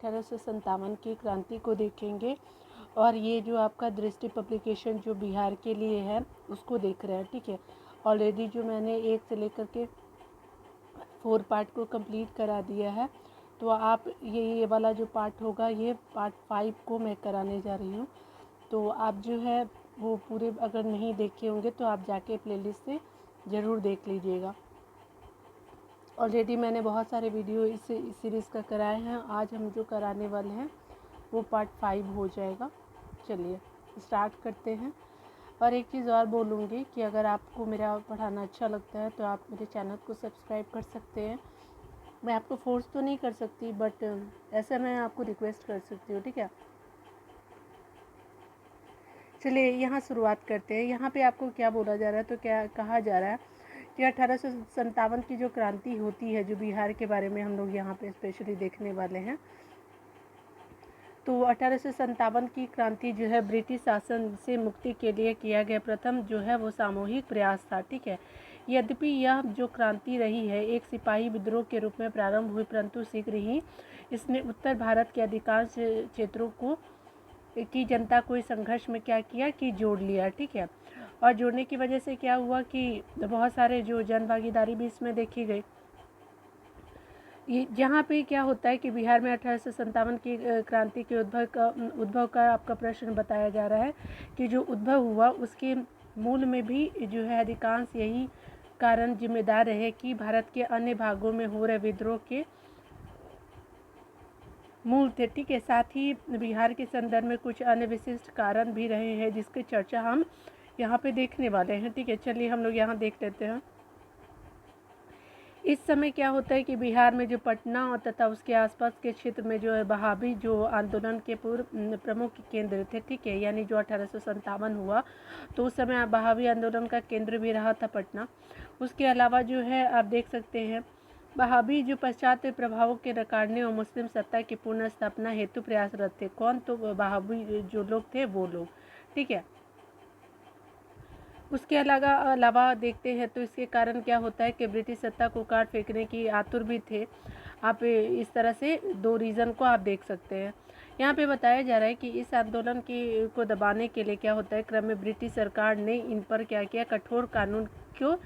1857 की क्रांति को देखेंगे। और ये जो आपका दृष्टि पब्लिकेशन जो बिहार के लिए है उसको देख रहे हैं, ठीक है। ऑलरेडी जो मैंने 1 से लेकर के 4 पार्ट को कंप्लीट करा दिया है, तो आप ये वाला जो पार्ट होगा ये पार्ट 5 को मैं कराने जा रही हूँ। तो आप जो है वो पूरे अगर नहीं देखे होंगे तो आप जाके प्लेलिस्ट से ज़रूर देख लीजिएगा। ऑलरेडी मैंने बहुत सारे वीडियो इस सीरीज़ का कराए हैं। आज हम जो कराने वाले हैं वो पार्ट 5 हो जाएगा। चलिए स्टार्ट करते हैं। और एक चीज़ और बोलूँगी कि अगर आपको मेरा पढ़ाना अच्छा लगता है तो आप मेरे चैनल को सब्सक्राइब कर सकते हैं। मैं आपको फोर्स तो नहीं कर सकती, बट ऐसा मैं आपको रिक्वेस्ट कर सकती हूँ, ठीक है। चलिए यहाँ शुरुआत करते हैं। यहाँ पे आपको क्या बोला जा रहा है, तो क्या कहा जा रहा है कि 1857 की जो क्रांति होती है, जो बिहार के बारे में हम लोग यहाँ पे स्पेशली देखने वाले हैं। तो 1857 की क्रांति जो है ब्रिटिश शासन से मुक्ति के लिए किया गया प्रथम जो है वो सामूहिक प्रयास था, ठीक है। यद्यपि यह जो क्रांति रही है एक सिपाही विद्रोह के रूप में प्रारंभ हुई, परंतु शीघ्र ही इसने उत्तर भारत के अधिकांश क्षेत्रों को की जनता को इस संघर्ष में क्या किया कि जोड़ लिया, ठीक है। और जोड़ने की वजह से क्या हुआ कि बहुत सारे जो जन भागीदारी भी इसमें देखी गई। जहाँ पे क्या होता है कि बिहार में 1857 की क्रांति के उद्भव का आपका प्रश्न बताया जा रहा है कि जो उद्भव हुआ उसके मूल में भी जो है अधिकांश यही कारण जिम्मेदार रहे कि भारत के अन्य भागों में हो रहे विद्रोह के मूल थे, ठीक है। साथ ही बिहार के संदर्भ में कुछ अन्य विशिष्ट कारण भी रहे हैं जिसकी चर्चा हम यहाँ पे देखने वाले हैं, ठीक है। चलिए हम लोग यहाँ देख लेते हैं। इस समय क्या होता है कि बिहार में जो पटना और तथा उसके आसपास के क्षेत्र में जो है बहावी जो आंदोलन के पूर्व प्रमुख केंद्र थे, ठीक है। यानी जो 1857 हुआ तो उस समय बहावी आंदोलन का केंद्र भी रहा था पटना। उसके अलावा जो है आप देख सकते हैं बहावी जो पाश्चात्य प्रभावों के नकारने और मुस्लिम सत्ता की पुनः स्थापना हेतु प्रयासरत थे। कौन? तो बहावी जो लोग थे वो लोग, ठीक है। उसके अलावा देखते हैं तो इसके कारण क्या होता है कि ब्रिटिश सत्ता को काट फेंकने की आतुर भी थे। आप इस तरह से 2 रीज़न को आप देख सकते हैं। यहाँ पे बताया जा रहा है कि इस आंदोलन को दबाने के लिए क्या होता है क्रम में ब्रिटिश सरकार ने इन पर क्या किया, कठोर कानून को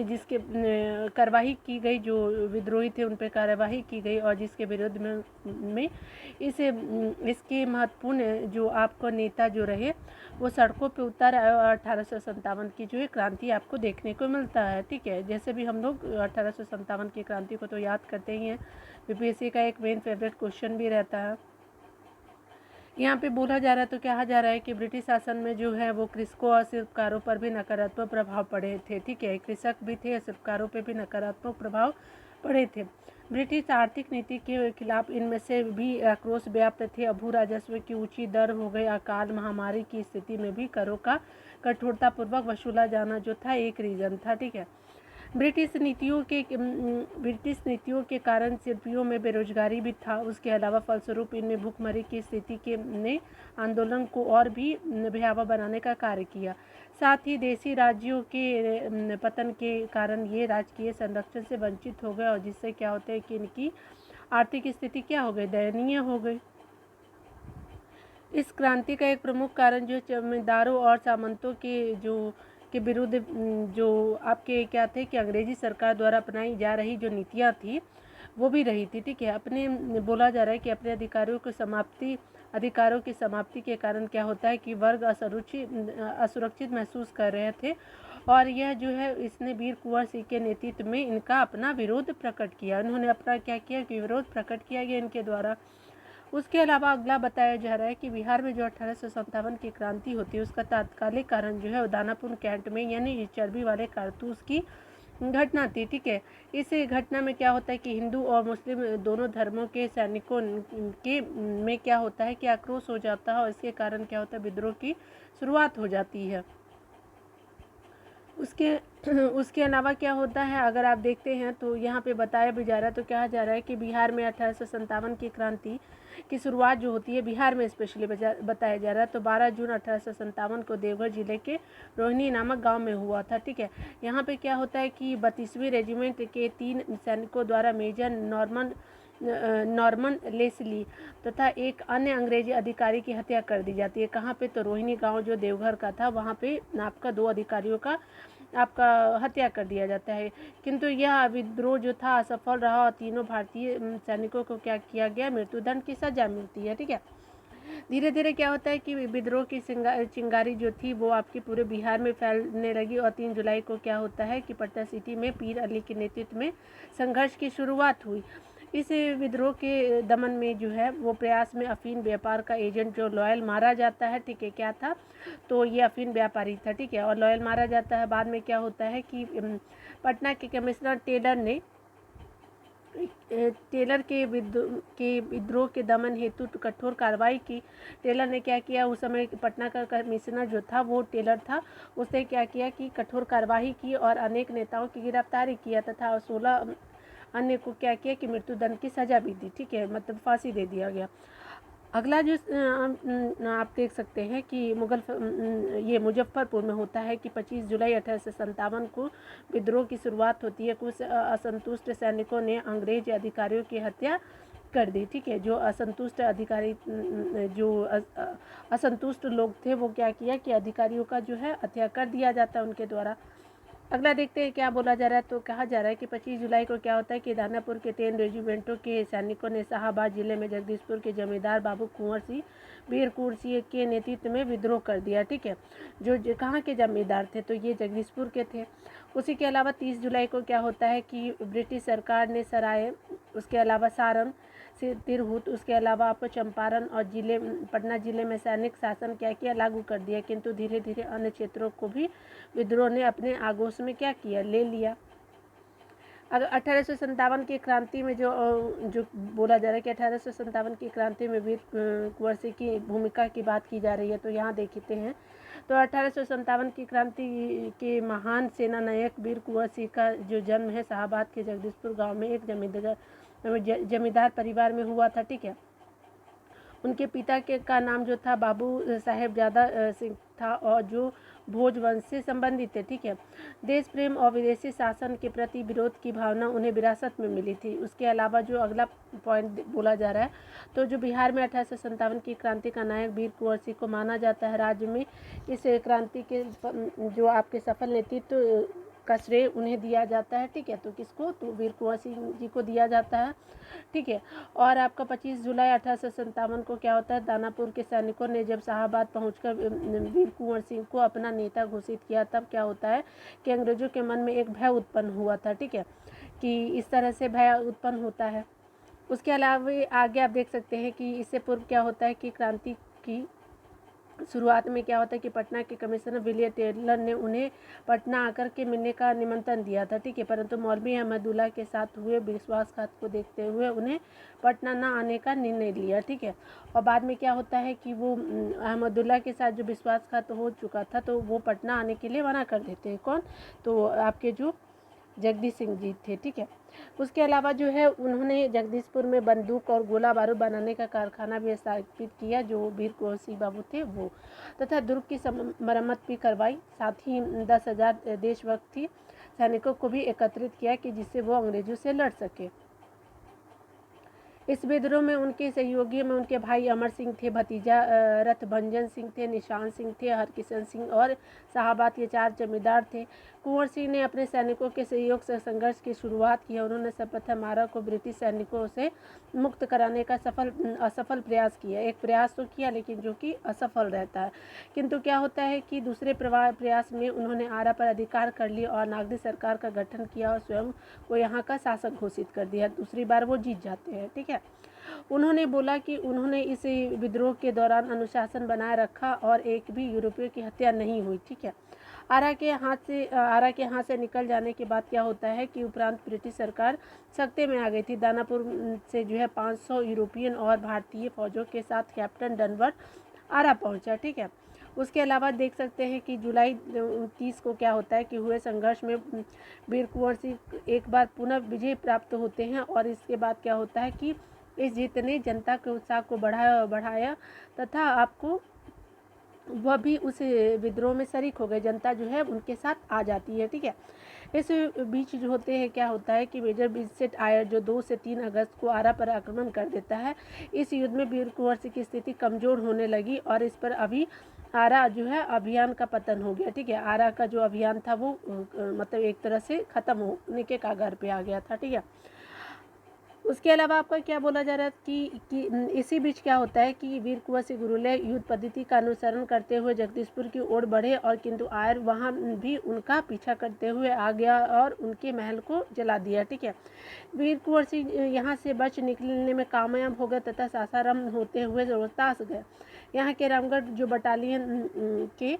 जिसके कार्रवाई की गई, जो विद्रोही थे उन पर कार्रवाई की गई और जिसके विरुद्ध में इसके महत्वपूर्ण जो आपको नेता जो रहे वो सड़कों पे उतर आए और 1857 की जो है क्रांति आपको देखने को मिलता है, ठीक है। जैसे भी हम लोग 1857 की क्रांति को तो याद करते ही हैं, यूपीएससी का एक मेन फेवरेट क्वेश्चन भी रहता है। यहाँ पे बोला जा रहा है तो कहा जा रहा है कि ब्रिटिश शासन में जो है वो कृषकों और शिल्पकारों पर भी नकारात्मक प्रभाव पड़े थे, ठीक है। कृषक भी थे, शिल्पकारों पर भी नकारात्मक प्रभाव पड़े थे। ब्रिटिश आर्थिक नीति के खिलाफ इनमें से भी आक्रोश व्याप्त थे। भू राजस्व की ऊंची दर हो गई, अकाल महामारी की स्थिति में भी करों का कठोरतापूर्वक वसूला जाना जो था एक रीजन था, ठीक है। ब्रिटिश नीतियों के कारण शिल्पियों में बेरोजगारी भी था। उसके अलावा फलस्वरूप इनमें भूखमरी की स्थिति के ने आंदोलन को और भी भयावह बनाने का कार्य किया। साथ ही देशी राज्यों के पतन के कारण ये राजकीय संरक्षण से वंचित हो गए और जिससे क्या होता है कि इनकी आर्थिक स्थिति क्या हो गई, दयनीय हो गई। इस क्रांति का एक प्रमुख कारण जो जमींदारों और सामंतों के विरुद्ध जो आपके क्या थे कि अंग्रेजी सरकार द्वारा अपनाई जा रही जो नीतियाँ थी वो भी रही थी, ठीक है। अपने बोला जा रहा है कि अपने अधिकारों की समाप्ति के कारण क्या होता है कि वर्ग असुरक्षित महसूस कर रहे थे और यह जो है इसने वीर कुंवर सिंह के नेतृत्व में इनका अपना विरोध प्रकट किया। इन्होंने अपना क्या किया कि विरोध प्रकट किया गया इनके द्वारा। उसके अलावा अगला बताया जा रहा है कि बिहार में जो 1857 की क्रांति होती है उसका तात्कालिक कारण जो है दानापुर कैंट में यानी चर्बी वाले कारतूस की घटना थी, ठीक है। इस घटना में क्या होता है कि हिंदू और मुस्लिम दोनों धर्मों के सैनिकों के में क्या होता है कि आक्रोश हो जाता है और इसके कारण क्या होता है विद्रोह की शुरुआत हो जाती है। उसके अलावा क्या होता है अगर आप देखते हैं तो यहाँ पे बताया भी जा रहा है तो कहा जा रहा है कि बिहार में 1857 की क्रांति की शुरुआत जो होती है बिहार में स्पेशली बताया जा रहा है तो 12 जून 1857 को देवघर जिले के रोहिणी नामक गांव में हुआ था, ठीक है। यहाँ पे क्या होता है कि 32वीं रेजिमेंट के 3 सैनिकों द्वारा मेजर नॉर्मन नॉर्मन लेस्ली तथा एक अन्य अंग्रेजी अधिकारी की हत्या कर दी जाती है। कहाँ पे? तो रोहिणी गांव जो देवघर का था, वहाँ पे आपका 2 अधिकारियों का आपका हत्या कर दिया जाता है। किंतु यह विद्रोह जो था असफल रहा और तीनों भारतीय सैनिकों को क्या किया गया? मृत्युदंड की सजा मिलती है। ठीक है। धीरे धीरे क्या होता है कि विद्रोह की चिंगारी जो थी वो आपके पूरे बिहार में फैलने लगी और 3 जुलाई को क्या होता है कि पटना सिटी में पीर अली के नेतृत्व में संघर्ष की शुरुआत हुई। इस विद्रोह के दमन में जो है वो प्रयास में अफीम व्यापार का एजेंट जो लॉयल मारा जाता है। ठीक है, क्या था? तो ये अफीम व्यापारी था। ठीक है, और लॉयल मारा जाता है। बाद में क्या होता है कि पटना के कमिश्नर टेलर के विद्रोह के दमन हेतु कठोर कार्रवाई की। टेलर ने क्या किया? उस समय पटना का कमिश्नर जो था वो टेलर था। उसने क्या किया कि कठोर कार्रवाई की और अनेक नेताओं की गिरफ्तारी किया तथा 16 अन्य को क्या किया कि मृत्युदंड की सजा भी दी। ठीक है, मतलब फांसी दे दिया गया। अगला जो आप देख सकते हैं कि ये मुजफ्फरपुर में होता है कि 25 जुलाई 1857 को विद्रोह की शुरुआत होती है। कुछ असंतुष्ट सैनिकों ने अंग्रेज अधिकारियों की हत्या कर दी। ठीक है, जो असंतुष्ट अधिकारी असंतुष्ट लोग थे वो क्या किया कि अधिकारियों का जो है हत्या कर दिया जाता है उनके द्वारा। अगला देखते हैं क्या बोला जा रहा है। तो कहा जा रहा है कि 25 जुलाई को क्या होता है कि दानापुर के 3 रेजिमेंटों के सैनिकों ने शाहाबाद जिले में जगदीशपुर के जमींदार बाबू कुंवर सिंह वीर कुंवर सिंह के नेतृत्व में विद्रोह कर दिया। ठीक है, जो कहाँ के जमींदार थे? तो ये जगदीशपुर के थे। उसी के अलावा 30 जुलाई को क्या होता है कि ब्रिटिश सरकार ने सराय, उसके अलावा सारण से तिरहुत, उसके अलावा आपको चंपारण और पटना जिले में सैनिक शासन क्या किया? लागू कर दिया। किंतु धीरे धीरे अन्य क्षेत्रों को भी विद्रोह ने अपने आगोश में क्या किया? ले लिया। अगर 1857 की क्रांति में जो बोला जा रहा है कि 1857 की क्रांति में वीर कुंवर सिंह की भूमिका की बात की जा रही है, तो यहाँ देखते हैं। तो 1857 की क्रांति के महान सेना नायक वीर कुंवर सिंह का जो जन्म है शाहाबाद के जगदीशपुर गांव में एक जमींदार परिवार में हुआ था। ठीक है, उनके पिता का नाम जो था बाबू साहेबजादा सिंह था और जो भोज वंश से संबंधित थे। ठीक है, देश प्रेम और विदेशी शासन के प्रति विरोध की भावना उन्हें विरासत में मिली थी। उसके अलावा जो अगला पॉइंट बोला जा रहा है, तो जो बिहार में 1857 की क्रांति का नायक वीर कुंवर सिंह को माना जाता है। राज्य में इस क्रांति के जो आपके सफल नेतृत्व का श्रेय उन्हें दिया जाता है। ठीक है, तो किसको? तो वीर कुंवर सिंह जी को दिया जाता है। ठीक है, और आपका 25 जुलाई 1857 को क्या होता है? दानापुर के सैनिकों ने जब शाहाबाद पहुंचकर वीर कुंवर सिंह को अपना नेता घोषित किया, तब क्या होता है कि अंग्रेजों के मन में एक भय उत्पन्न हुआ था। ठीक है, कि इस तरह से भय उत्पन्न होता है। उसके अलावा आगे आप देख सकते हैं कि इससे पूर्व क्या होता है कि क्रांति की शुरुआत में क्या होता है कि पटना के कमिश्नर विलियम टेलर ने उन्हें पटना आकर के मिलने का निमंत्रण दिया था। ठीक है, परंतु मौलवी अहमदुल्ला के साथ हुए विश्वासघात को देखते हुए उन्हें पटना न आने का निर्णय लिया। ठीक है, और बाद में क्या होता है कि वो अहमदुल्ला के साथ जो विश्वासघात हो चुका था तो वो पटना आने के लिए मना कर देते हैं। कौन? तो आपके जो जगदीश सिंह जी थे। ठीक है, उसके अलावा जो है उन्होंने जगदीशपुर में बंदूक और गोला बारूद बनाने का कारखाना भी स्थापित किया, जो वीर कुंवर सिंह बाबू थे वो, तथा दुर्ग की मरम्मत भी करवाई। साथ ही 10,000 देशभक्ति सैनिकों को भी एकत्रित किया कि जिससे वो अंग्रेजों से लड़ सके। इस विद्रोह में उनके सहयोगियों में उनके भाई अमर सिंह थे, भतीजा रथभंजन सिंह थे, निशान सिंह थे, हरकिशन सिंह और शाहाबाद के 4 जमींदार थे। कुंवर सिंह ने अपने सैनिकों के सहयोग से संघर्ष की शुरुआत की। उन्होंने सर्वप्रथम आरा को ब्रिटिश सैनिकों से मुक्त कराने का असफल प्रयास किया। एक प्रयास तो किया लेकिन जो कि असफल रहता है। किंतु क्या होता है कि दूसरे प्रयास में उन्होंने आरा पर अधिकार कर लिया और नागरिक सरकार का गठन किया और स्वयं को यहाँ का शासक घोषित कर दिया। दूसरी बार वो जीत जाते हैं। ठीक है, उन्होंने बोला कि उन्होंने इस विद्रोह के दौरान अनुशासन बनाए रखा और एक भी यूरोपियों की हत्या नहीं हुई। ठीक है, आरा के हाथ से निकल जाने के बाद क्या होता है कि उपरांत ब्रिटिश सरकार सख्ते में आ गई थी। दानापुर से जो है 500 यूरोपियन और भारतीय फौजों के साथ कैप्टन डनवर्थ आरा पहुंचा। ठीक है, उसके अलावा देख सकते हैं कि जुलाई 30 को क्या होता है कि हुए संघर्ष में वीर कुंवर सिंह एक बार पुनः विजय प्राप्त होते हैं और इसके बाद क्या होता है कि इस जीत ने जनता के उत्साह को बढ़ाया तथा आपको वह भी उस विद्रोह में शरीक हो गए, जनता जो है उनके साथ आ जाती है। ठीक है, इस बीच जो होते हैं क्या होता है कि मेजर बिस्सेट आयर जो 2 से 3 अगस्त को आरा पर आक्रमण कर देता है। इस युद्ध में वीर कुंवर सिंह की स्थिति कमज़ोर होने लगी और इस पर अभी आरा जो है अभियान का पतन हो गया। ठीक है, आरा का जो अभियान था वो मतलब एक तरह से ख़त्म होने के कगार पे आ गया था। ठीक है, उसके अलावा आपका क्या बोला जा रहा है कि इसी बीच क्या होता है कि वीर कुंवर सिंह गुरुले युद्ध पद्धति का अनुसरण करते हुए जगदीशपुर की ओर बढ़े और किंतु आयर वहां भी उनका पीछा करते हुए आ गया और उनके महल को जला दिया। ठीक है, वीर कुंवर सिंह यहाँ से बच निकलने में कामयाब हो गए तथा सासाराम होते हुए रोहतास गए। यहाँ के रामगढ़ जो बटालियन के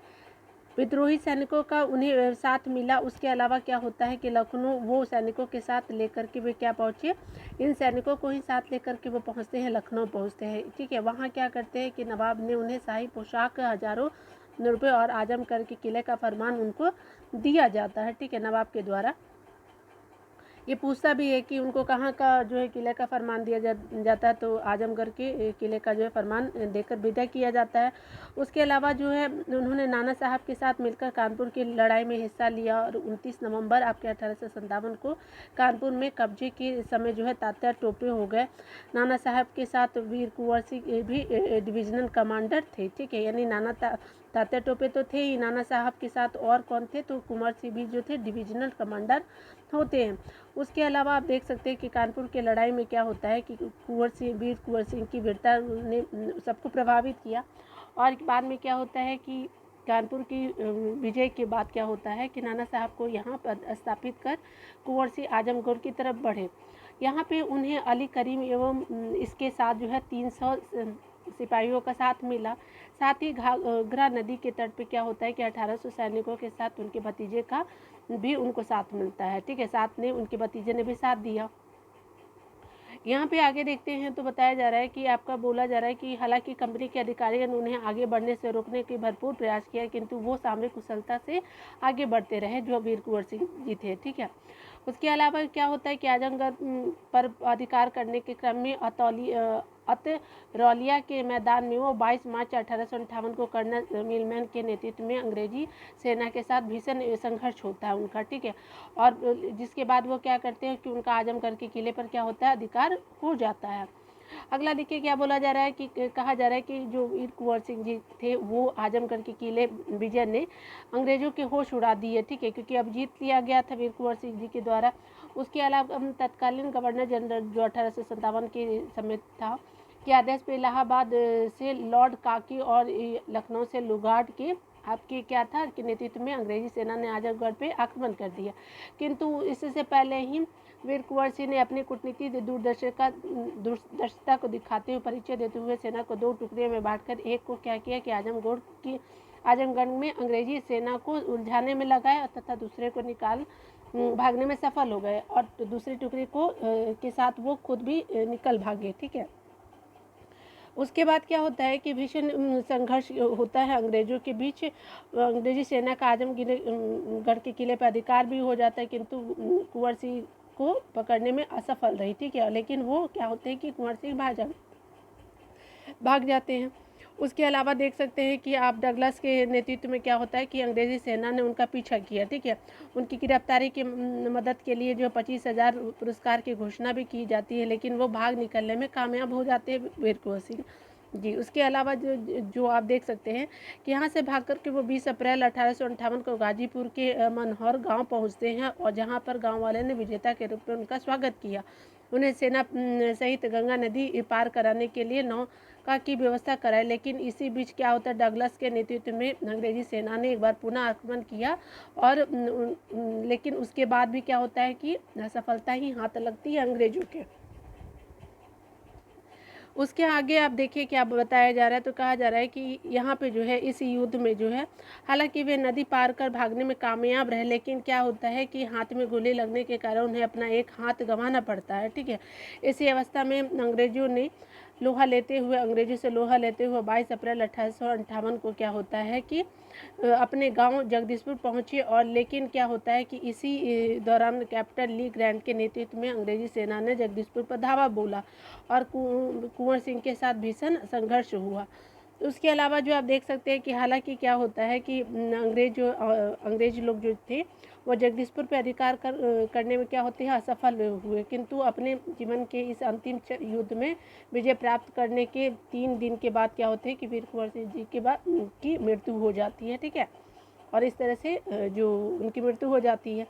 विद्रोही सैनिकों का उन्हें साथ मिला। उसके अलावा क्या होता है कि लखनऊ वो सैनिकों के साथ लेकर के वे क्या पहुँचे, इन सैनिकों को ही साथ लेकर के वो पहुँचते हैं, लखनऊ पहुँचते हैं। ठीक है, वहाँ क्या करते हैं कि नवाब ने उन्हें शाही पोशाक हज़ारों रुपये और आजमगढ़ के किले का फरमान उनको दिया जाता है। ठीक है, नवाब के द्वारा ये पूछता भी है कि उनको कहाँ का जो है किले का फरमान दिया जाता है, तो आजमगढ़ के किले का जो है फरमान देकर विदा किया जाता है। उसके अलावा जो है उन्होंने नाना साहब के साथ मिलकर कानपुर की लड़ाई में हिस्सा लिया और 29 नवंबर आपके 1857 को कानपुर में कब्जे के समय जो है तात्या टोपे हो गए। नाना साहब के साथ वीर कुंवर सिंह भी डिविजनल कमांडर थे। ठीक है, यानी तात्या टोपे तो थे ही, नाना साहब के साथ और कौन थे, तो कुंवर सिंह भी जो थे डिविजनल कमांडर होते हैं। उसके अलावा आप देख सकते हैं कि कानपुर की लड़ाई में क्या होता है कि वीर कुंवर सिंह की वीरता ने सबको प्रभावित किया। और बाद में क्या होता है कि कानपुर की विजय के बाद क्या होता है कि नाना साहब को यहाँ पर स्थापित कर कुंवर सिंह आजमगढ़ की तरफ बढ़े। यहाँ पे उन्हें अली करीम एवं इसके साथ जो है 300 सिपाहियों का साथ मिला। साथ ही घाघरा नदी के तट पे क्या होता है कि 1800 सैनिकों के साथ उनके भतीजे का भी उनको साथ मिलता है। ठीक है, साथ ने उनके भतीजे ने भी साथ दिया। यहाँ पे आगे देखते हैं तो बताया जा रहा है कि आपका बोला जा रहा है कि हालांकि कंपनी के अधिकारियों ने उन्हें आगे बढ़ने से रोकने की भरपूर प्रयास किया, किंतु वो सामरिक कुशलता से आगे बढ़ते रहे जो वीर कुंवर सिंह जी थे। ठीक है, उसके अलावा क्या होता है कि आजमगढ़ पर अधिकार करने के क्रम में अतरौलिया के मैदान में वो 22 मार्च 1858 को कर्नल मिलमैन के नेतृत्व में अंग्रेजी सेना के साथ भीषण संघर्ष होता है उनका। ठीक है, और जिसके बाद वो क्या करते हैं कि उनका आजमगढ़ के किले पर क्या होता है, अधिकार हो जाता है। अगला देखिए क्या बोला जा रहा है कि कहा जा रहा है कि जो वीर कुंवर सिंह जी थे वो आजमगढ़ के किले विजय ने अंग्रेजों के होश उड़ा दिए। ठीक है, क्योंकि अब जीत लिया गया था वीर कुंवर सिंह जी के द्वारा। उसके अलावा तत्कालीन गवर्नर जनरल जो 1857 के समय था के आदेश पर इलाहाबाद से लॉर्ड काकी और लखनऊ से लुगार्ड के आपके क्या था कि नेतृत्व में अंग्रेजी सेना ने आजमगढ़ पे आक्रमण कर दिया। किंतु इससे पहले ही वीर कुंवर सिंह ने अपनी कूटनीति दूरदर्शिता को दिखाते हुए परिचय देते हुए सेना को 2 टुकड़ियों में बांटकर एक को क्या किया कि आजमगढ़ में अंग्रेजी सेना को उलझाने में लगाए तथा दूसरे को निकाल भागने में सफल हो गए और दूसरी टुकड़ी को के साथ वो खुद भी निकल भागे। ठीक है, उसके बाद क्या होता है कि भीषण संघर्ष होता है अंग्रेजों के बीच। अंग्रेजी सेना का आजमगढ़ के किले पर अधिकार भी हो जाता है, किंतु कुंवर सिंह को पकड़ने में असफल रही। ठीक है, लेकिन वो क्या होते हैं कि कुंवर सिंह भाग जाते हैं। उसके अलावा देख सकते हैं कि आप डगलस के नेतृत्व में क्या होता है कि अंग्रेजी सेना ने उनका पीछा किया। ठीक है, उनकी गिरफ्तारी की मदद के लिए जो 25,000 पुरस्कार की घोषणा भी की जाती है, लेकिन वो भाग निकलने में कामयाब हो जाते हैं वीर कुंवर सिंह जी। उसके अलावा जो आप देख सकते हैं कि यहाँ से भाग कर के वो 20 अप्रैल 1858 को गाजीपुर के मनहौर गांव पहुँचते हैं और जहाँ पर गांव वाले ने विजेता के रूप में उनका स्वागत किया। उन्हें सेना सहित गंगा नदी पार कराने के लिए नौका की व्यवस्था कराई। लेकिन इसी बीच क्या होता है, डगलस के नेतृत्व में अंग्रेजी सेना ने एक बार पुनः आक्रमण किया और लेकिन उसके बाद भी क्या होता है कि असफलता ही हाथ लगती है अंग्रेजों के। उसके आगे आप देखिए क्या बताया जा रहा है, तो कहा जा रहा है कि यहाँ पे जो है इस युद्ध में जो है हालांकि वे नदी पार कर भागने में कामयाब रहे, लेकिन क्या होता है कि हाथ में गोली लगने के कारण उन्हें अपना एक हाथ गंवाना पड़ता है। ठीक है, इसी अवस्था में अंग्रेजों से लोहा लेते हुए 22 अप्रैल 1858 को क्या होता है कि अपने गांव जगदीशपुर पहुंचे और लेकिन क्या होता है कि इसी दौरान कैप्टन ली ग्रैंट के नेतृत्व में अंग्रेजी सेना ने जगदीशपुर पर धावा बोला और कुंवर सिंह के साथ भीषण संघर्ष हुआ। उसके अलावा जो आप देख सकते हैं कि हालांकि क्या होता है कि अंग्रेज लोग जो थे वो जगदीशपुर पर अधिकार करने में क्या होते हैं असफल हुए, किंतु अपने जीवन के इस अंतिम युद्ध में विजय प्राप्त करने के 3 दिन के बाद क्या होते हैं कि वीर कुंवर सिंह जी के बाद उनकी मृत्यु हो जाती है। ठीक है, और इस तरह से जो उनकी मृत्यु हो जाती है।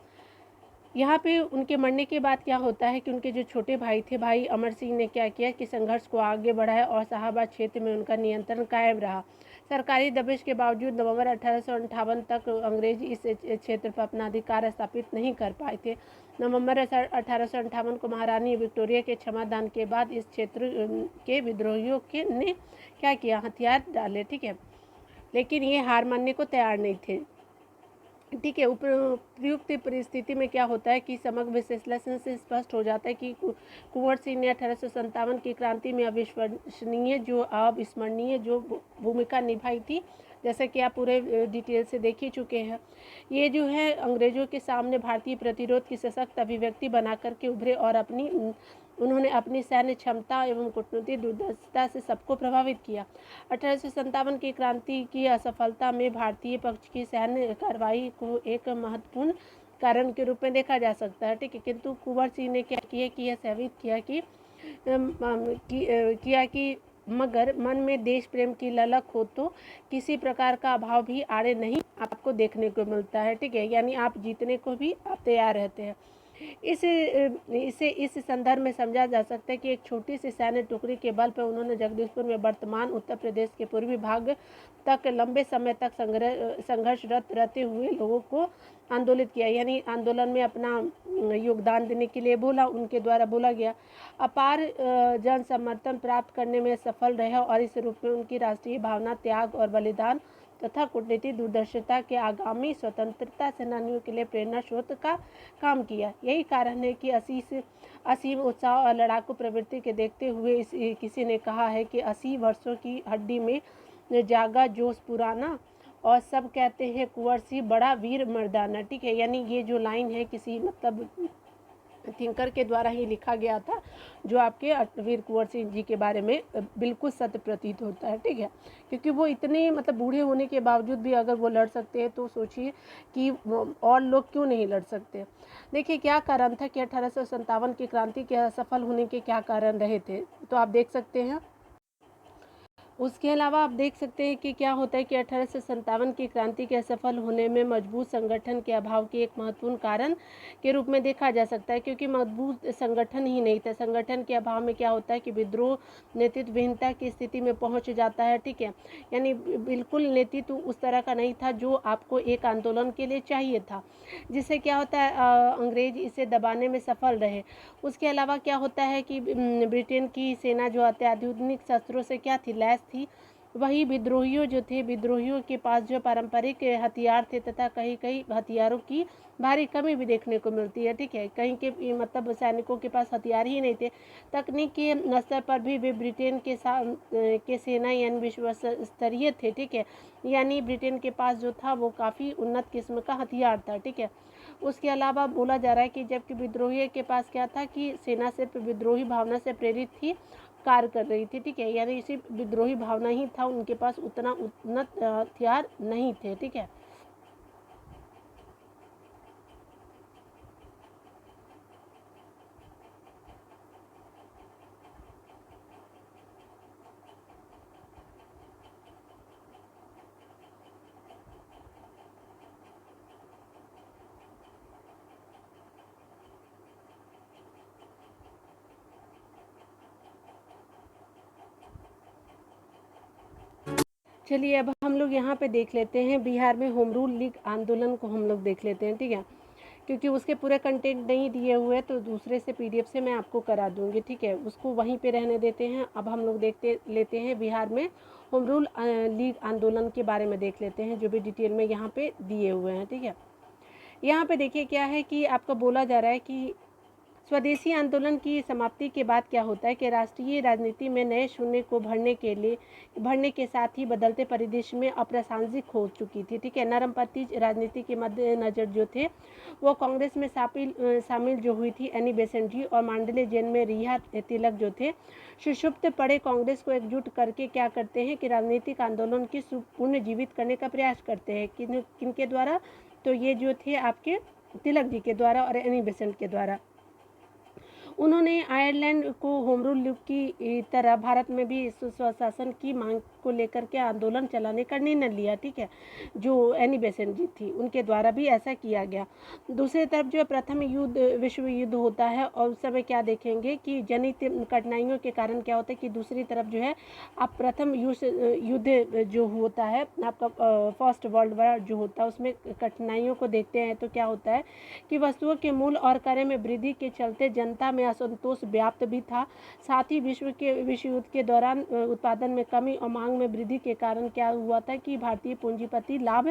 यहाँ पे उनके मरने के बाद क्या होता है कि उनके जो छोटे भाई थे, भाई अमर सिंह ने क्या किया कि संघर्ष को आगे बढ़ाया और शाहाबाद क्षेत्र में उनका नियंत्रण कायम रहा। सरकारी दबिश के बावजूद नवंबर 1858 तक अंग्रेज इस क्षेत्र पर अपना अधिकार स्थापित नहीं कर पाए थे। नवंबर 1858 को महारानी विक्टोरिया के क्षमादान के बाद इस क्षेत्र के विद्रोहियों के ने क्या किया, हथियार डाले। ठीक है, लेकिन ये हार मानने को तैयार नहीं थे। ठीक है, उपयुक्त परिस्थिति में क्या होता है कि समग्र विश्लेषण से स्पष्ट हो जाता है कि कुंवर सिंह ने 1857 की क्रांति में अविश्वसनीय जो अविस्मरणीय जो भूमिका निभाई थी, जैसे कि आप पूरे डिटेल से देख ही चुके हैं। ये जो है अंग्रेजों के सामने भारतीय प्रतिरोध की सशक्त अभिव्यक्ति बना करके उभरे और उन्होंने अपनी सैन्य क्षमता एवं कूटनीतिक दूरदर्शिता से सबको प्रभावित किया। 1857 की क्रांति की असफलता में भारतीय पक्ष की सैन्य कार्रवाई को एक महत्वपूर्ण कारण के रूप में देखा जा सकता है। ठीक है, किंतु कुंवर सिंह ने क्या किया कि यह साबित किया कि मगर मन में देश प्रेम की ललक हो तो किसी प्रकार का अभाव भी आड़े नहीं आपको देखने को मिलता है। ठीक है, यानी आप जीतने को भी आप तैयार रहते हैं। इसे इस संदर्भ में समझा जा सकता है कि एक छोटी सी सैन्य टुकड़ी के बल पर उन्होंने जगदीशपुर में वर्तमान उत्तर प्रदेश के पूर्वी भाग तक लंबे समय तक संघर्षरत रहते हुए लोगों को आंदोलित किया, यानी आंदोलन में अपना योगदान देने के लिए उनके द्वारा बोला गया। अपार जन समर्थन प्राप्त करने में सफल रहे और इस रूप में उनकी राष्ट्रीय भावना, त्याग और बलिदान तथा कूटनीतिक दूरदर्शिता के आगामी स्वतंत्रता सेनानियों के लिए प्रेरणा स्रोत का काम किया। यही कारण है कि असीम उत्साह और लड़ाकू प्रवृत्ति के देखते हुए किसी ने कहा है कि 80 वर्षों की हड्डी में जागा जोश पुराना और सब कहते हैं कुंवर सिंह बड़ा वीर मर्दाना। ठीक है, यानी ये जो लाइन है किसी मतलब थिंकर के द्वारा ही लिखा गया था, जो आपके वीर कुंवर सिंह जी के बारे में बिल्कुल सत्य प्रतीत होता है। ठीक है, क्योंकि वो इतने मतलब बूढ़े होने के बावजूद भी अगर वो लड़ सकते हैं तो सोचिए कि और लोग क्यों नहीं लड़ सकते। देखिए क्या कारण था कि 1857 की क्रांति के असफल होने के क्या कारण रहे थे, तो आप देख सकते हैं। उसके अलावा आप देख सकते हैं कि क्या होता है कि 1857 की क्रांति के असफल होने में मजबूत संगठन के अभाव के एक महत्वपूर्ण कारण के रूप में देखा जा सकता है, क्योंकि मजबूत संगठन ही नहीं था। संगठन के अभाव में क्या होता है कि विद्रोह नेतृत्व विहीनता की स्थिति में पहुंच जाता है। ठीक है, यानी बिल्कुल नेतृत्व उस तरह का नहीं था जो आपको एक आंदोलन के लिए चाहिए था, जिससे क्या होता है अंग्रेज इसे दबाने में सफल रहे। उसके अलावा क्या होता है कि ब्रिटेन की सेना जो अत्याधुनिक शस्त्रों से क्या थी, लैस थी। वही विद्रोहियों जो थे, विद्रोहियों के पास जो पारंपरिक हथियार थे तथा कहीं कहीं हथियारों की भारी कमी भी देखने को मिलती है। ठीक है, कहीं के मतलब सैनिकों के पास हथियार ही नहीं थे। तकनीक के स्तर पर भी वे ब्रिटेन के सेना यानी विश्व स्तरीय थे। ठीक है, यानी ब्रिटेन के पास जो था वो काफ़ी उन्नत किस्म का हथियार था। ठीक है, उसके अलावा बोला जा रहा है कि जबकि विद्रोही के पास क्या था कि सेना सिर्फ विद्रोही भावना से प्रेरित थी, कार्य कर रही थी। ठीक है, यानी सिर्फ विद्रोही भावना ही था, उनके पास उतना उन्नत हथियार नहीं थे। ठीक है, चलिए अब हम लोग यहाँ पे देख लेते हैं बिहार में होम रूल लीग आंदोलन को हम लोग देख लेते हैं। ठीक है, क्योंकि उसके पूरे कंटेंट नहीं दिए हुए तो दूसरे से पीडीएफ से मैं आपको करा दूंगी। ठीक है, उसको वहीं पे रहने देते हैं। अब हम लोग देखते लेते हैं बिहार में होम रूल लीग आंदोलन के बारे में देख लेते हैं, जो भी डिटेल में यहाँ पे दिए हुए हैं। ठीक है, यहाँ पे देखिए क्या है कि आपको बोला जा रहा है कि स्वदेशी आंदोलन की समाप्ति के बाद क्या होता है कि राष्ट्रीय राजनीति में नए शून्य को भरने के साथ ही बदलते परिदृश्य में अप्रासंगिक हो चुकी थी। ठीक है, नरमपंथी राजनीति के मद्देनजर जो थे वो कांग्रेस में शामिल जो हुई थी एनी बेसेंट जी और मांडले जेल में रिहा तिलक जो थे सुषुप्त पड़े कांग्रेस को एकजुट करके क्या करते हैं कि राजनीतिक आंदोलन की पुनर्जीवित करने का प्रयास करते हैं। किनके द्वारा? तो ये जो थे आपके तिलक जी के द्वारा और एनी बेसेंट के द्वारा। उन्होंने आयरलैंड को होम रूल की तरह भारत में भी स्वशासन की मांग को लेकर के आंदोलन चलाने का निर्णय लिया। ठीक है, जो एनी बेसेंट जी थी उनके द्वारा भी ऐसा किया गया। दूसरी तरफ जो प्रथम विश्व युद्ध होता है और उस समय क्या देखेंगे कि जनित कठिनाइयों के कारण क्या होता है कि दूसरी तरफ जो है आप प्रथम युद्ध जो होता है आपका फर्स्ट वर्ल्ड वॉर जो होता है उसमें कठिनाइयों को देखते हैं तो क्या होता है कि वस्तुओं के मूल्य और क्रय में वृद्धि के चलते जनता में असंतोष व्याप्त भी था। साथ ही विश्व युद्ध के दौरान उत्पादन में कमी और मांग में वृद्धि के कारण क्या हुआ था कि भारतीय पूंजीपति लाभ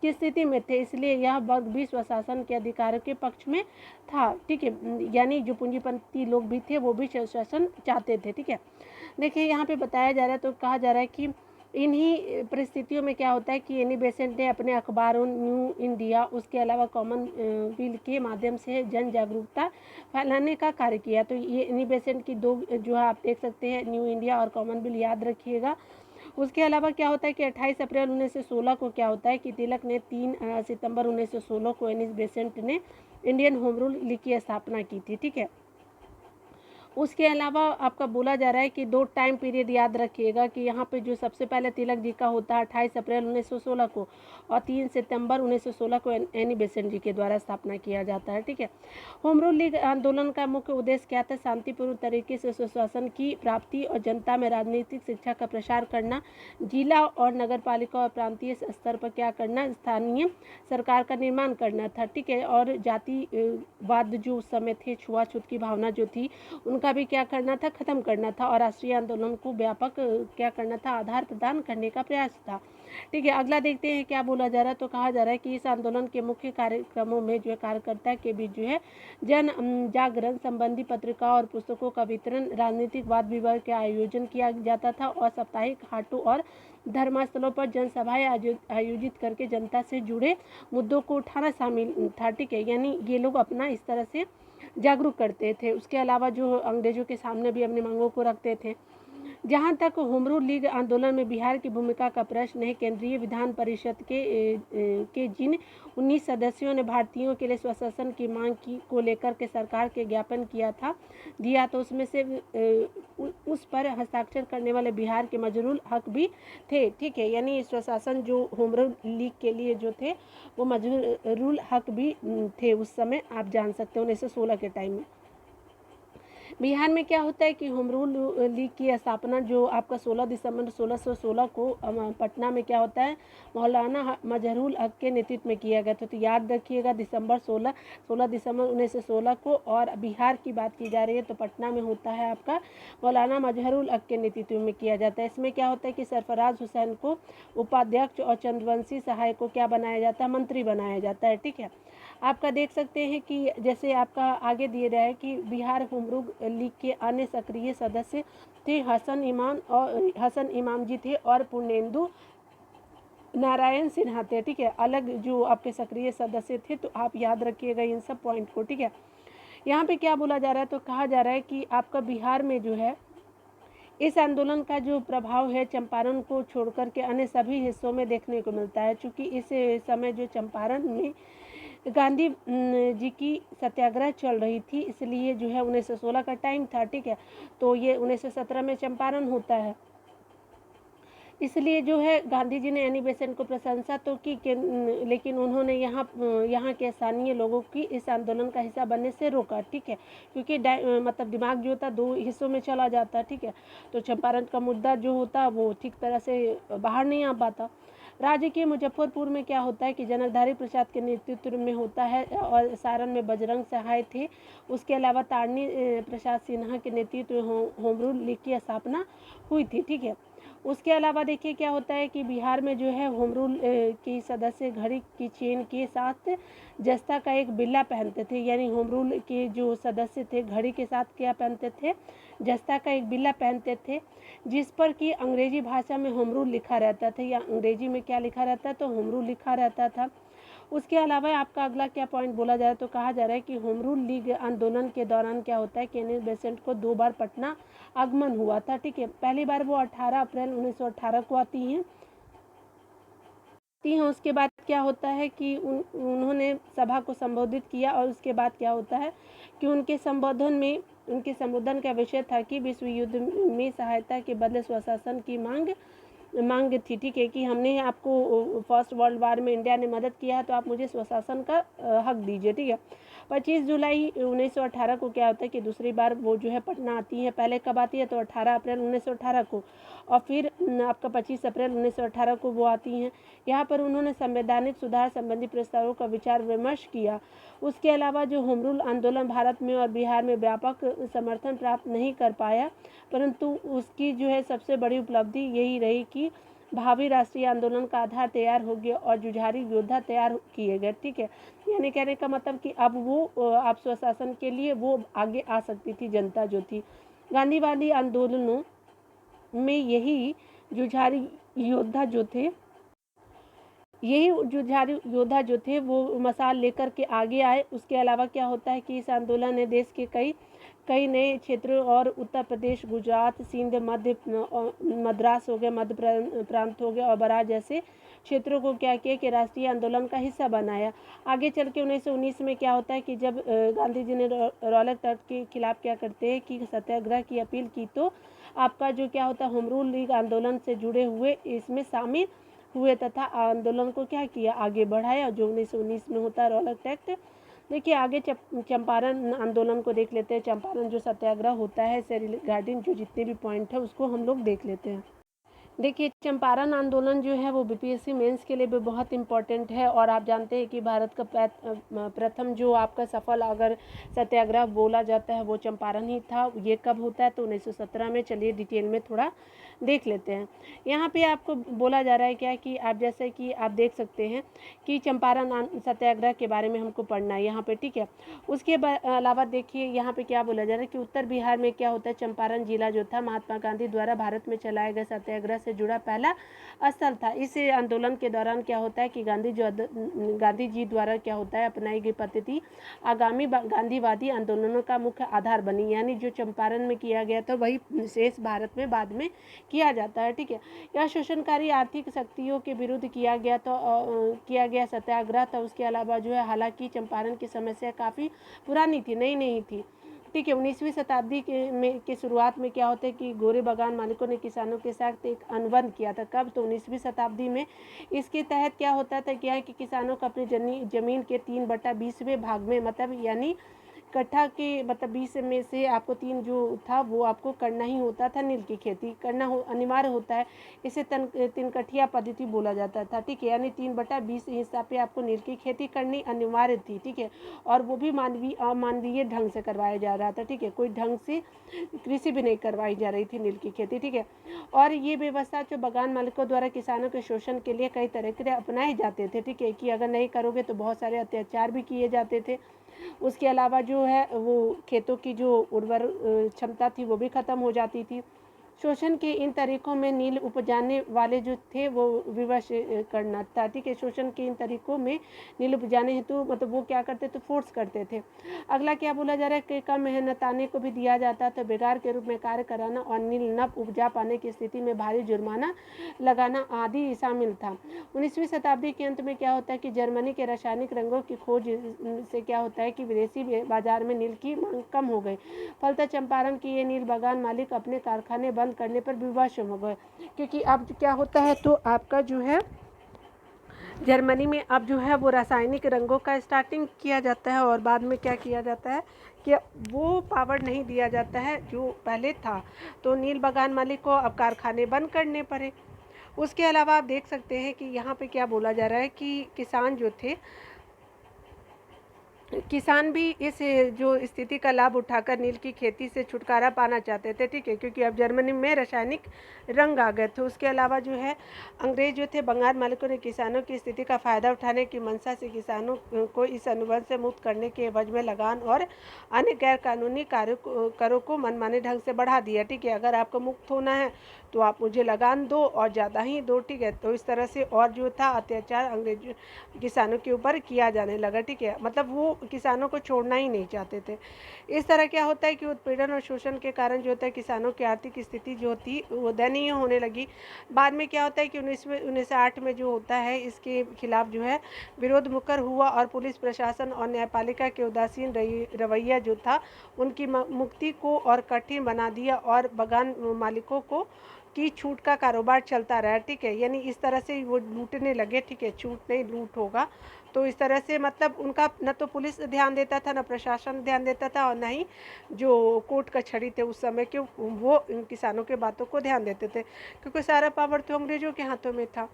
की स्थिति में थे, इसलिए यह वर्ग भी स्वशासन के अधिकारों के पक्ष में था। ठीक है, यानी जो पूंजीपति लोग भी थे वो भी स्वशासन चाहते थे। ठीक है, देखिए यहाँ पे बताया जा रहा है तो कहा जा रहा है कि इन्हीं परिस्थितियों में क्या होता है कि एनी बेसेंट ने अपने अखबारों न्यू इंडिया उसके अलावा कॉमनवेल्थ के माध्यम से जन जागरूकता फैलाने का कार्य किया। तो ये एनी बेसेंट की दो जो है आप देख सकते हैं न्यू इंडिया और कॉमनवेल्थ याद रखिएगा। उसके अलावा क्या होता है कि 28 अप्रैल 1916 को क्या होता है कि तिलक ने 3 सितंबर 1916 को एनी बेसेंट ने इंडियन होम रूल लीग की स्थापना की थी। ठीक है, उसके अलावा आपका बोला जा रहा है कि 2 टाइम पीरियड याद रखिएगा कि यहाँ पे जो सबसे पहले तिलक जी का होता है 28 अप्रैल 1916 को और 3 सितंबर 1916 को एनी बेसेंट जी के द्वारा स्थापना किया जाता है। ठीक है, होम रूल लीग आंदोलन का मुख्य उद्देश्य क्या था? शांतिपूर्ण तरीके से सुशासन की प्राप्ति और जनता में राजनीतिक शिक्षा का प्रसार करना, जिला और नगर पालिका और प्रांतीय स्तर पर क्या करना, स्थानीय सरकार का निर्माण करना था। ठीक है, और जातिवाद जो उस समय थे, छुआछूत की भावना जो थी उनका भी क्या करना था? खत्म करना था और राष्ट्रीय आंदोलन को व्यापक क्या करना था? आधार प्रदान करने का प्रयास था। ठीक है, अगला देखते हैं क्या बोला जा रहा है। तो कहा जा रहा है कि इस आंदोलन के मुख्य कार्यक्रमों में जो है कार्यकर्ता के बीच जो है जन जागरण संबंधी पत्रिका और पुस्तकों का वितरण, राजनीतिक वाद विवाद का आयोजन किया जाता था और साप्ताहिक हाटों और धर्मस्थलों पर जनसभाएं आयोजित करके जनता से जुड़े मुद्दों को उठाना शामिल था। ठीक है, यानी ये लोग अपना इस तरह से जागरूक करते थे। उसके अलावा जो अंग्रेजों के सामने भी अपनी मांगों को रखते थे। जहाँ तक होम रूल लीग आंदोलन में बिहार की भूमिका का प्रश्न है, केंद्रीय विधान परिषद के जिन 19 सदस्यों ने भारतीयों के लिए स्वशासन की मांग को लेकर के सरकार के ज्ञापन दिया तो उसमें से उस पर हस्ताक्षर करने वाले बिहार के मजरूल हक भी थे। ठीक है, यानी स्वशासन जो होम रूल लीग के लिए जो थे वो मजरूल हक भी थे उस समय, आप जान सकते हो 1916 के टाइम में। बिहार में क्या होता है कि होम रूल लीग की स्थापना जो आपका 16 दिसंबर 1616 को पटना में क्या होता है मौलाना मजहरूल हक के नेतृत्व में किया गया था। तो याद रखिएगा 16 दिसंबर 1916 को, और बिहार की बात की जा रही है तो पटना में होता है आपका मौलाना मजहरूल हक के नेतृत्व में किया जाता है। इसमें क्या होता है कि सरफराज हुसैन को उपाध्यक्ष और चंद्रवंशी सहाय को क्या बनाया जाता है? मंत्री बनाया जाता है। ठीक है, आपका देख सकते हैं कि जैसे आपका आगे दिए रहा है कि बिहार होम रूल लीग के अन्य सक्रिय सदस्य थे हसन इमाम जी थे और पूर्णेंदु नारायण सिन्हा थे। ठीक है, अलग जो आपके सक्रिय सदस्य थे, तो आप याद रखिएगा इन सब पॉइंट को। ठीक है, यहाँ पे क्या बोला जा रहा है तो कहा जा रहा है कि आपका बिहार में जो है इस आंदोलन का जो प्रभाव है चंपारण को छोड़कर के अन्य सभी हिस्सों में देखने को मिलता है। चूँकि इस समय जो चंपारण में गांधी जी की सत्याग्रह चल रही थी, इसलिए जो है 1916 का टाइम था। ठीक है, तो ये 1917 में चंपारण होता है, इसलिए जो है गांधी जी ने एनी बेसेंट को प्रशंसा तो की लेकिन उन्होंने यहाँ के स्थानीय लोगों की इस आंदोलन का हिस्सा बनने से रोका। ठीक है, क्योंकि मतलब दिमाग जो होता 2 हिस्सों में चला जाता। ठीक है, तो चंपारण का मुद्दा जो होता वो ठीक तरह से बाहर नहीं आ पाता। राज्य के मुजफ्फरपुर में क्या होता है कि जनकधारी प्रसाद के नेतृत्व में होता है और सारण में बजरंग सहाय थे। उसके अलावा तारणी प्रसाद सिन्हा के नेतृत्व में होम रूल लीग की स्थापना हुई थी। ठीक है, उसके अलावा देखिए क्या होता है कि बिहार में जो है होम रूल की सदस्य घड़ी की चेन के साथ जस्ता का एक बिल्ला पहनते थे, यानी होम रूल के जो सदस्य थे घड़ी के साथ क्या पहनते थे, जस्ता का एक बिल्ला पहनते थे, जिस पर कि अंग्रेजी भाषा में होम रूल लिखा रहता था, या अंग्रेजी में क्या लिखा रहता तो होम रूल लिखा रहता था। उसके अलावा आपका अगला क्या पॉइंट बोला जा रहा है, तो कहा जा रहा है कि होम रूल लीग आंदोलन के दौरान क्या होता है कि केनी बेसेंट को 2 बार पटना आगमन हुआ था। ठीक है, पहली बार वो 18 अप्रैल 1918 को आती हैं। उसके बाद क्या होता है कि उन्होंने सभा को संबोधित किया, और उसके बाद क्या होता है कि उनके संबोधन का विषय था कि विश्व युद्ध में सहायता के बदले स्वशासन की मांग थी। ठीक है, कि हमने आपको फर्स्ट वर्ल्ड वार में इंडिया ने मदद किया है, तो आप मुझे स्वशासन का हक दीजिए। ठीक है, 25 जुलाई 1918 को क्या होता है कि दूसरी बार वो जो है पटना आती है। पहले कब आती है तो 18 अप्रैल 1918 को, और फिर आपका 25 अप्रैल 1918 को वो आती हैं। यहाँ पर उन्होंने संवैधानिक सुधार संबंधी प्रस्तावों का विचार विमर्श किया। उसके अलावा जो होम रूल आंदोलन भारत में और बिहार में व्यापक समर्थन प्राप्त नहीं कर पाया, परंतु उसकी जो है सबसे बड़ी उपलब्धि यही रही कि भावी राष्ट्रीय आंदोलन का आधार तैयार हो गया और जुझारू योद्धा तैयार किए गए। ठीक है, यानी कहने का मतलब कि अब वो आप स्वशासन के लिए वो आगे आ सकती थी जनता जो थी। गांधीवादी आंदोलनों में यही जुझारू योद्धा योद्धा जो थे वो मशाल लेकर के आगे आए। उसके अलावा क्या होता है कि इस आंदोलन ने देश के कई नए क्षेत्रों और उत्तर प्रदेश, गुजरात, सिंध, मद्रास हो गया, मध्य प्रांत हो गया और बराज जैसे क्षेत्रों को क्या किया कि राष्ट्रीय आंदोलन का हिस्सा बनाया। आगे चल के 1919 में क्या होता है कि जब गांधी जी ने रौलक तख्त के खिलाफ क्या करते हैं कि सत्याग्रह की अपील की, तो आपका जो क्या होता है होम रूल लीग आंदोलन से जुड़े हुए इसमें शामिल हुए तथा आंदोलन को क्या किया, आगे बढ़ाया, जो 1919 में होता है रौलक तख्त। देखिए आगे चंपारण आंदोलन को देख लेते हैं। चंपारण जो सत्याग्रह होता है से रिगार्डिंग जो जितने भी पॉइंट है उसको हम लोग देख लेते हैं। देखिए चंपारण आंदोलन जो है वो बीपीएससी मेंस के लिए भी बहुत इम्पोर्टेंट है, और आप जानते हैं कि भारत का प्रथम जो आपका सफल अगर सत्याग्रह बोला जाता है वो चंपारण ही था। ये कब होता है तो 1917 में। चलिए डिटेल में थोड़ा देख लेते हैं। यहाँ पे आपको बोला जा रहा है क्या कि आप जैसे कि आप देख सकते हैं कि चंपारण सत्याग्रह के बारे में हमको पढ़ना है यहाँ पे। ठीक है, उसके अलावा देखिए यहाँ पे क्या बोला जा रहा है कि उत्तर बिहार में क्या होता है, चंपारण जिला जो था महात्मा गांधी द्वारा भारत में चलाए गए सत्याग्रह से जुड़ा पहला स्थल था। इस आंदोलन के दौरान क्या होता है कि गांधी जी द्वारा क्या होता है अपनाई गई पद्धति आगामी गांधीवादी आंदोलनों का मुख्य आधार बनी, यानी जो चंपारण में किया गया था वही शेष भारत में बाद में किया जाता है। ठीक है, यह शोषणकारी आर्थिक शक्तियों के विरुद्ध किया गया सत्याग्रह था। उसके अलावा जो है हालांकि चंपारण की समस्या काफ़ी पुरानी थी, नई नहीं थी। ठीक है, 19वीं शताब्दी के शुरुआत में क्या होता है कि गोरे बागान मालिकों ने किसानों के साथ एक अनुबंध किया था। कब तो 19वीं शताब्दी में। इसके तहत क्या होता था क्या है कि किसानों को अपनी जमीन के 3/20वें भाग में, मतलब यानी कट्ठा के मतलब 20 में से आपको 3 जो था वो आपको करना ही होता था, नील की खेती करना अनिवार्य होता है। इसे तीन कठिया पद्धति बोला जाता था। ठीक है, यानी 3/20 हिस्सा पे आपको नील की खेती करनी अनिवार्य थी। ठीक है, और वो भी अमानवीय ढंग से करवाया जा रहा था। ठीक है, कोई ढंग से कृषि भी नहीं करवाई जा रही थी नील की खेती। ठीक है, और ये व्यवस्था जो बागान मालिकों द्वारा किसानों के शोषण के लिए कई तरीके अपनाए जाते थे। ठीक है, कि अगर नहीं करोगे तो बहुत सारे अत्याचार भी किए जाते थे। उसके अलावा जो है वो खेतों की जो उर्वर क्षमता थी वो भी ख़त्म हो जाती थी। शोषण के इन तरीकों में नील उपजाने वाले जो थे वो विवश करना था। ठीक है, शोषण के इन तरीकों में नील उपजाने हेतु मतलब वो क्या करते थे, फोर्स करते थे। अगला क्या बोला जा रहा है कि कम मेहनताने को भी दिया जाता था बेगार के रूप में कार्य कराना, और नील न उपजा पाने की स्थिति में भारी जुर्माना लगाना आदि शामिल था। 19वीं शताब्दी के अंत में क्या होता है कि जर्मनी के रासायनिक रंगों की खोज से क्या होता है कि विदेशी बाजार में नील की मांग कम हो गई। फलतः चंपारण की ये नील बागान मालिक अपने कारखाने बंद करने पर विवश हो गए, क्योंकि अब क्या होता है तो आपका जो है जर्मनी में अब जो है वो रासायनिक रंगों का स्टार्टिंग किया जाता है, और बाद में क्या किया जाता है कि वो पावर नहीं दिया जाता है जो पहले था। तो नील बागान मालिक को अब कारखाने बंद करने पड़े। उसके अलावा आप देख सकते हैं कि यहाँ पे क्या बोला जा रहा है कि किसान जो थे किसान भी इस जो स्थिति का लाभ उठाकर नील की खेती से छुटकारा पाना चाहते थे, ठीक है, क्योंकि अब जर्मनी में रासायनिक रंग आ गए थे। उसके अलावा जो है अंग्रेज जो थे बंगाल मालिकों ने किसानों की स्थिति का फायदा उठाने की मंशा से किसानों को इस अनुबंध से मुक्त करने के एवज में लगान और अन्य गैर कानूनी करों को मनमाने ढंग से बढ़ा दिया, ठीक है। अगर आपको मुक्त होना है तो आप मुझे लगान दो और ज़्यादा ही दो, ठीक है। तो इस तरह से और जो था अत्याचार अंग्रेज किसानों के ऊपर किया जाने लगा, ठीक है। मतलब वो किसानों को छोड़ना ही नहीं चाहते थे। इस तरह क्या होता है कि उत्पीड़न और शोषण के कारण जो होता है किसानों की आर्थिक स्थिति जो थी वो दयनीय होने लगी। बाद में क्या होता है कि 1908 में जो होता है इसके खिलाफ जो है विरोध मुकर हुआ और पुलिस प्रशासन और न्यायपालिका के उदासीन रवैया जो था उनकी मुक्ति को और कठिन बना दिया और बागान मालिकों को की छूट का कारोबार चलता रहा, ठीक है। यानी इस तरह से वो लूटने लगे, ठीक है, छूट नहीं लूट होगा। तो इस तरह से मतलब उनका न तो पुलिस ध्यान देता था, न प्रशासन ध्यान देता था और न ही जो कोर्ट कचहरी थे उस समय के वो इन किसानों के बातों को ध्यान देते थे, क्योंकि सारा पावर तो अंग्रेजों के हाथों में था।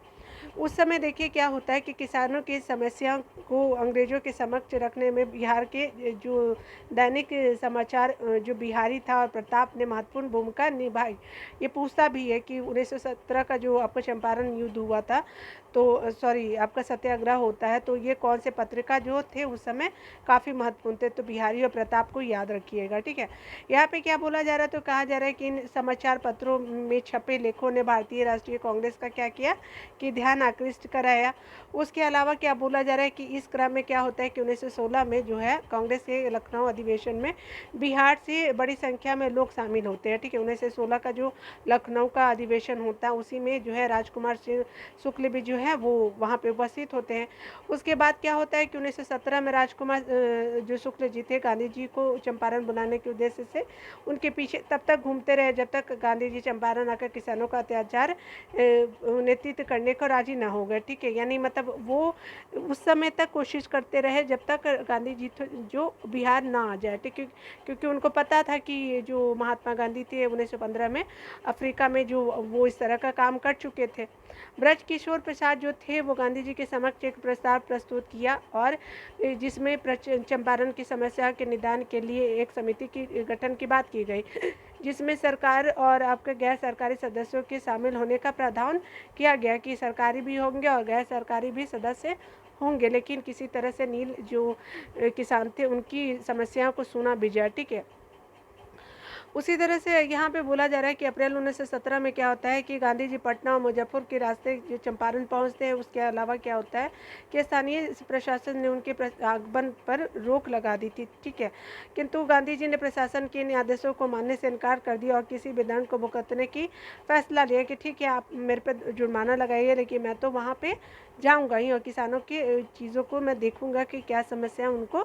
उस समय देखिए क्या होता है कि किसानों की समस्या को अंग्रेजों के समक्ष रखने में बिहार के जो दैनिक समाचार जो बिहारी था और प्रताप ने महत्वपूर्ण भूमिका निभाई। ये पूछता भी है कि 1917 का जो आपका चंपारण युद्ध हुआ था, तो सॉरी आपका सत्याग्रह होता है, तो ये कौन से पत्रिका जो थे उस समय काफ़ी महत्वपूर्ण थे, तो बिहारी और प्रताप को याद रखिएगा, ठीक है। यहाँ पे क्या बोला जा रहा है, तो कहा जा रहा है कि इन समाचार पत्रों में छपे लेखों ने भारतीय राष्ट्रीय कांग्रेस का क्या किया कि ध्यान आकृष्ट कराया। उसके अलावा क्या बोला जा रहा है कि इस क्रम में क्या होता है कि 1916 में जो है कांग्रेस के लखनऊ अधिवेशन में बिहार से बड़ी संख्या में लोग शामिल होते हैं, ठीक है। 1916 का जो लखनऊ का अधिवेशन होता है उसी में जो है राजकुमार शुक्ल भी जो है वो वहाँ पे उपस्थित होते हैं। उसके बाद क्या होता है कि 1917 में राजकुमार जो शुक्ल जी थे गांधी जी को चंपारण बुलाने के उद्देश्य से उनके पीछे तब तक घूमते रहे जब तक गांधी जी चंपारण आकर किसानों का अत्याचार नेतृत्व करने को राजी ना हो गए, ठीक है। यानी मतलब वो उस समय तक कोशिश करते रहे जब तक गांधी जी जो बिहार ना आ जाए, ठीक है, क्योंकि उनको पता था कि जो महात्मा गांधी थे 1915 में अफ्रीका में जो वो इस तरह का काम कर चुके थे। ब्रज किशोर प्रसाद जो थे वो गांधी जी के समक्ष एक प्रस्ताव प्रस्तुत किया और जिसमें चंपारण की समस्या के निदान के लिए एक समिति की गठन की बात की गई, जिसमें सरकार और आपके गैर सरकारी सदस्यों के शामिल होने का प्रावधान किया गया कि सरकारी भी होंगे और गैर सरकारी भी सदस्य होंगे, लेकिन किसी तरह से नील जो किसान थे उनकी समस्याओं को सुना भी जाए, ठीक है। उसी तरह से यहाँ पे बोला जा रहा है कि अप्रैल 1917 में क्या होता है कि गांधी जी पटना और मुजफ्फर के रास्ते जो चंपारण पहुँचते हैं। उसके अलावा क्या होता है कि स्थानीय प्रशासन ने उनके आगमन पर रोक लगा दी थी, ठीक है, किंतु गांधी जी ने प्रशासन के इन आदेशों को मानने से इनकार कर दिया और किसी भी दंड को भुगतने की फैसला लिया कि ठीक है आप मेरे पे जुर्माना लगाइए लेकिन मैं तो वहाँ पे जाऊँगा ही और किसानों की चीज़ों को मैं देखूँगा कि क्या समस्या उनको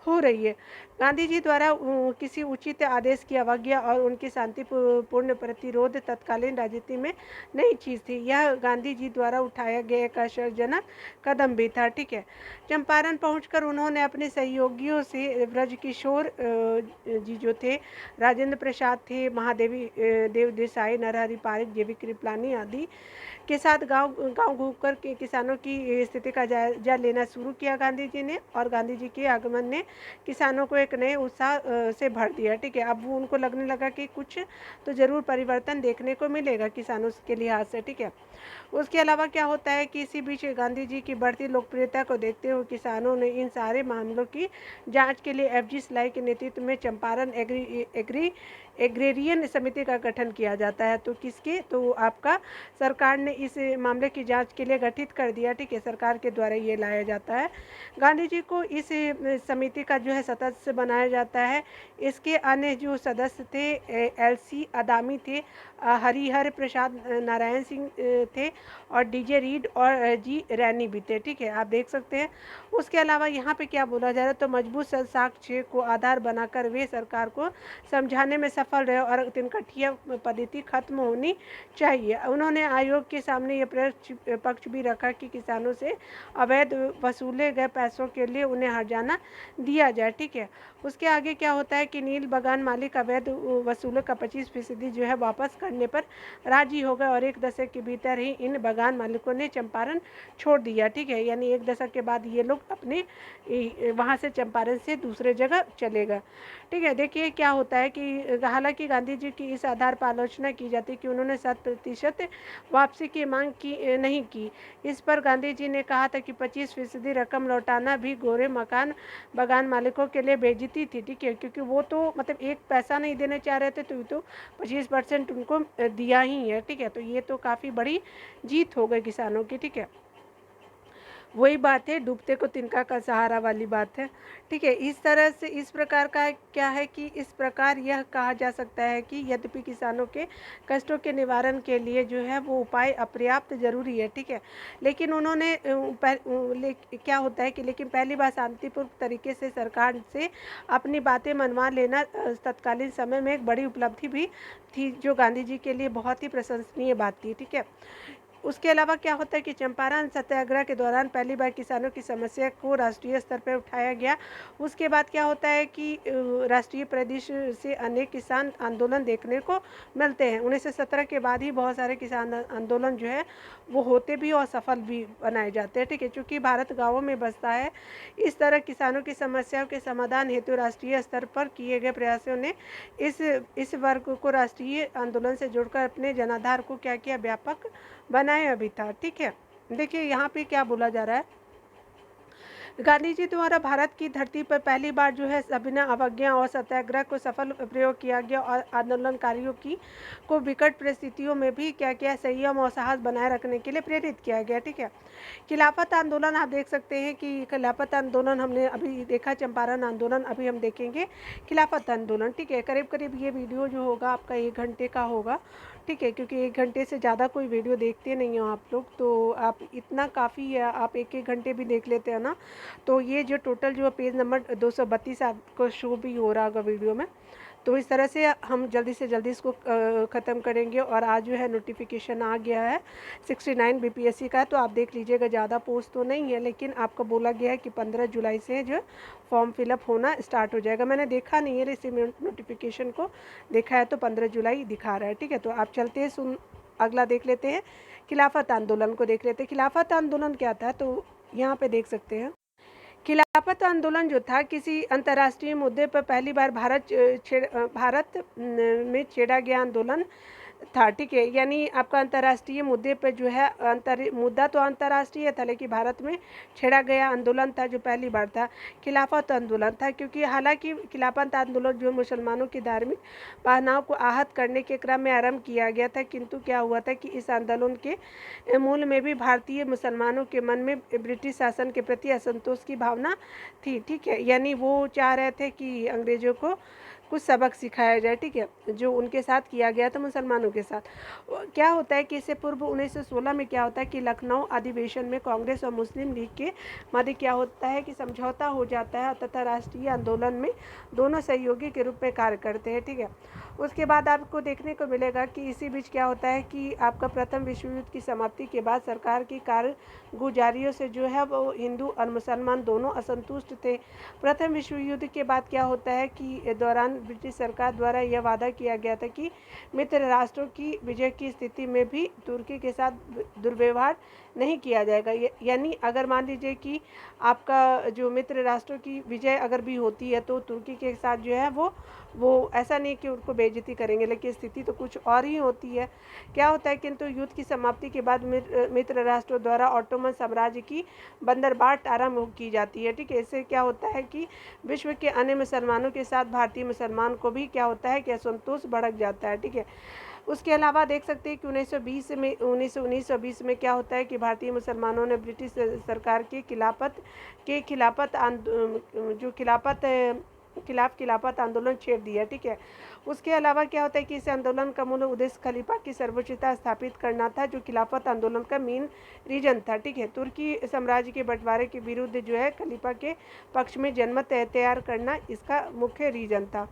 हो रही है। गांधी जी द्वारा किसी उचित आदेश की अवज्ञा और उनकी शांतिपूर्ण प्रतिरोध तत्कालीन राजनीति में नई चीज़ थी। यह गांधी जी द्वारा उठाया गया एक आश्चर्यजनक कदम भी था, ठीक है। चंपारण पहुंचकर उन्होंने अपने सहयोगियों से ब्रजकिशोर जी जो थे, राजेंद्र प्रसाद थे, महादेवी देव देसाई, नरहरि पारिक, जेवी कृपलानी आदि के साथ गांव गांव घूमकर के किसानों की स्थिति का जायजा लेना शुरू किया गांधी जी ने। और गांधी जी के आगमन ने किसानों को एक नए उत्साह से भर दिया, ठीक है। अब वो उनको लगने लगा कि कुछ तो ज़रूर परिवर्तन देखने को मिलेगा किसानों के लिहाज से, ठीक है। उसके अलावा क्या होता है कि इसी बीच गांधी जी की बढ़ती लोकप्रियता को देखते हुए किसानों ने इन सारे मामलों की जांच के लिए FG सिलाई के नेतृत्व में चंपारण एग्रेरियन समिति का गठन किया जाता है। तो किसके, तो आपका सरकार ने इस मामले की जांच के लिए गठित कर दिया, ठीक है, सरकार के द्वारा ये लाया जाता है। गांधी जी को इस समिति का जो है सदस्य बनाया जाता है। इसके अन्य जो सदस्य थे LC अदामी थे, हरिहर प्रसाद नारायण सिंह थे और DJ रीड और G रैनी भी थे, ठीक है, आप देख सकते हैं। उसके अलावा यहाँ पे क्या बोला जा रहा है, तो मजबूत साक्ष्य को आधार बनाकर वे सरकार को समझाने में सफल सफल रहे और तिनकठिया पद्धति खत्म होनी चाहिए। उन्होंने आयोग के सामने ये पक्ष भी रखा कि किसानों से अवैध वसूले गए पैसों के लिए उन्हें हर्जाना दिया जाए। ठीक है, उसके आगे क्या होता है कि नील बगान मालिक अवैध वसूलों का 25% जो है वापस करने पर राजी हो गए और 1 दशक के भीतर ही इन बगान मालिकों ने चंपारण छोड़ दिया। ठीक है, यानी 1 दशक के बाद ये लोग अपने वहाँ से चंपारण से दूसरे जगह चले गए। ठीक है, देखिए क्या होता है कि हालांकि गांधी जी की इस आधार पर आलोचना की जाती है कि उन्होंने 7% वापसी की मांग की नहीं की। इस पर गांधी जी ने कहा था कि 25% रकम लौटाना भी गोरे मकान बगान मालिकों के लिए बेइज्जती थी। ठीक है, क्योंकि वो तो मतलब एक पैसा नहीं देने चाह रहे थे, तो 25% उनको दिया ही है। ठीक है, तो ये तो काफ़ी बड़ी जीत हो गई किसानों की। ठीक है, वही बात है, डूबते को तिनका का सहारा वाली बात है। ठीक है, इस तरह से इस प्रकार का क्या है कि इस प्रकार यह कहा जा सकता है कि यद्यपि किसानों के कष्टों के निवारण के लिए जो है वो उपाय अपर्याप्त जरूरी है। ठीक है, लेकिन उन्होंने क्या होता है कि लेकिन पहली बार शांतिपूर्ण तरीके से सरकार से अपनी बातें मनवा लेना तत्कालीन समय में एक बड़ी उपलब्धि भी थी, जो गांधी जी के लिए बहुत ही प्रशंसनीय बात थी। ठीक है, उसके अलावा क्या होता है कि चंपारण सत्याग्रह के दौरान पहली बार किसानों की समस्या को राष्ट्रीय स्तर पर उठाया गया। उसके बाद क्या होता है कि राष्ट्रीय प्रदेश से अनेक किसान आंदोलन देखने को मिलते हैं। 1917 के बाद ही बहुत सारे किसान आंदोलन जो है वो होते भी और सफल भी बनाए जाते हैं। ठीक है, क्योंकि भारत गाँवों में बसता है। इस तरह किसानों की समस्याओं के समाधान हेतु राष्ट्रीय स्तर पर किए गए प्रयासों ने इस वर्ग को राष्ट्रीय आंदोलन से जोड़कर अपने जनाधार को क्या किया, व्यापक बनाया भी था। ठीक है, देखिए यहाँ पे क्या बोला जा रहा है, गांधी जी द्वारा भारत की धरती पर पहली बार जो है सविनय अवज्ञा और सत्याग्रह को सफल प्रयोग किया गया और आंदोलनकारियों को विकट परिस्थितियों में भी क्या किया, संयम और साहस बनाए रखने के लिए प्रेरित किया गया। ठीक है, खिलाफत आंदोलन आप देख सकते हैं कि खिलाफत आंदोलन हमने अभी देखा, चंपारण आंदोलन अभी हम देखेंगे खिलाफत आंदोलन। ठीक है, करीब करीब ये वीडियो जो होगा आपका 1 घंटे का होगा। ठीक है, क्योंकि 1 घंटे से ज़्यादा कोई वीडियो देखते नहीं हो आप लोग, तो आप इतना काफ़ी है, आप 1-1 घंटे भी देख लेते हैं ना, तो ये जो टोटल जो पेज नंबर 232 आपको शो भी हो रहा होगा वीडियो में। तो इस तरह से हम जल्दी से जल्दी इसको ख़त्म करेंगे। और आज जो है नोटिफिकेशन आ गया है 69 बीपीएससी का, तो आप देख लीजिएगा, ज़्यादा पोस्ट तो नहीं है, लेकिन आपको बोला गया है कि 15 जुलाई से जो फॉर्म फिलअप होना स्टार्ट हो जाएगा। मैंने देखा नहीं है रिसीव नोटिफिकेशन को, देखा है तो 15 जुलाई दिखा रहा है। ठीक है, तो आप चलते हैं, अगला देख लेते हैं, खिलाफत आंदोलन को देख लेते हैं। खिलाफत आंदोलन क्या था, तो यहाँ पे देख सकते हैं, खिलाफत आंदोलन जो था किसी अंतर्राष्ट्रीय मुद्दे पर पहली बार भारत में छेड़ा गया आंदोलन था। ठीक है, यानी आपका अंतर्राष्ट्रीय मुद्दे पर जो है मुद्दा तो अंतर्राष्ट्रीय था, लेकिन भारत में छेड़ा गया आंदोलन था जो पहली बार था, खिलाफत आंदोलन था। क्योंकि हालांकि खिलाफत आंदोलन जो मुसलमानों की धार्मिक भावनाओं को आहत करने के क्रम में आरंभ किया गया था, किंतु क्या हुआ था कि इस आंदोलन के मूल में भी भारतीय मुसलमानों के मन में ब्रिटिश शासन के प्रति असंतोष की भावना थी। ठीक है, यानी वो चाह रहे थे कि अंग्रेजों को कुछ सबक सिखाया जाए। ठीक है, जो उनके साथ किया गया था मुसलमानों के साथ। क्या होता है कि इससे पूर्व 1916 में क्या होता है कि लखनऊ अधिवेशन में कांग्रेस और मुस्लिम लीग के मध्य क्या होता है कि समझौता हो जाता है तथा राष्ट्रीय आंदोलन में दोनों सहयोगी के रूप में कार्य करते हैं। ठीक है, उसके बाद आपको देखने को मिलेगा कि इसी बीच क्या होता है कि आपका प्रथम विश्व युद्ध की समाप्ति के बाद सरकार की कारगुजारियों से जो है वो हिंदू और मुसलमान दोनों असंतुष्ट थे। प्रथम विश्व युद्ध के बाद क्या होता है कि दौरान ब्रिटिश सरकार द्वारा यह वादा किया गया था कि मित्र राष्ट्रों की विजय की स्थिति में भी तुर्की के साथ दुर्व्यवहार नहीं किया जाएगा। यानी अगर मान लीजिए कि आपका जो मित्र राष्ट्रों की विजय अगर भी होती है तो तुर्की के साथ जो है वो ऐसा नहीं कि उनको बेइज्जती करेंगे, लेकिन स्थिति तो कुछ और ही होती है। क्या होता है किंतु युद्ध की समाप्ति के बाद मित्र राष्ट्रों द्वारा ऑटोमन साम्राज्य की बंदरबाट आरंभ की जाती है। ठीक है, इससे क्या होता है कि विश्व के अन्य मुसलमानों के साथ भारतीय मुसलमान को भी क्या होता है कि असंतोष भड़क जाता है। ठीक है, उसके अलावा देख सकते हैं कि 1920 में क्या होता है कि भारतीय मुसलमानों ने ब्रिटिश सरकार के खिलाफत आंदोलन छेड़ दिया। ठीक है, उसके अलावा क्या होता है कि इस आंदोलन का मूल उद्देश्य खलीफा की सर्वोच्चता स्थापित करना था, जो खिलाफत आंदोलन का मेन रीजन था। ठीक है, तुर्की साम्राज्य के बंटवारे के विरुद्ध जो है खलीफा के पक्ष में जनमत तैयार करना इसका मुख्य रीजन था।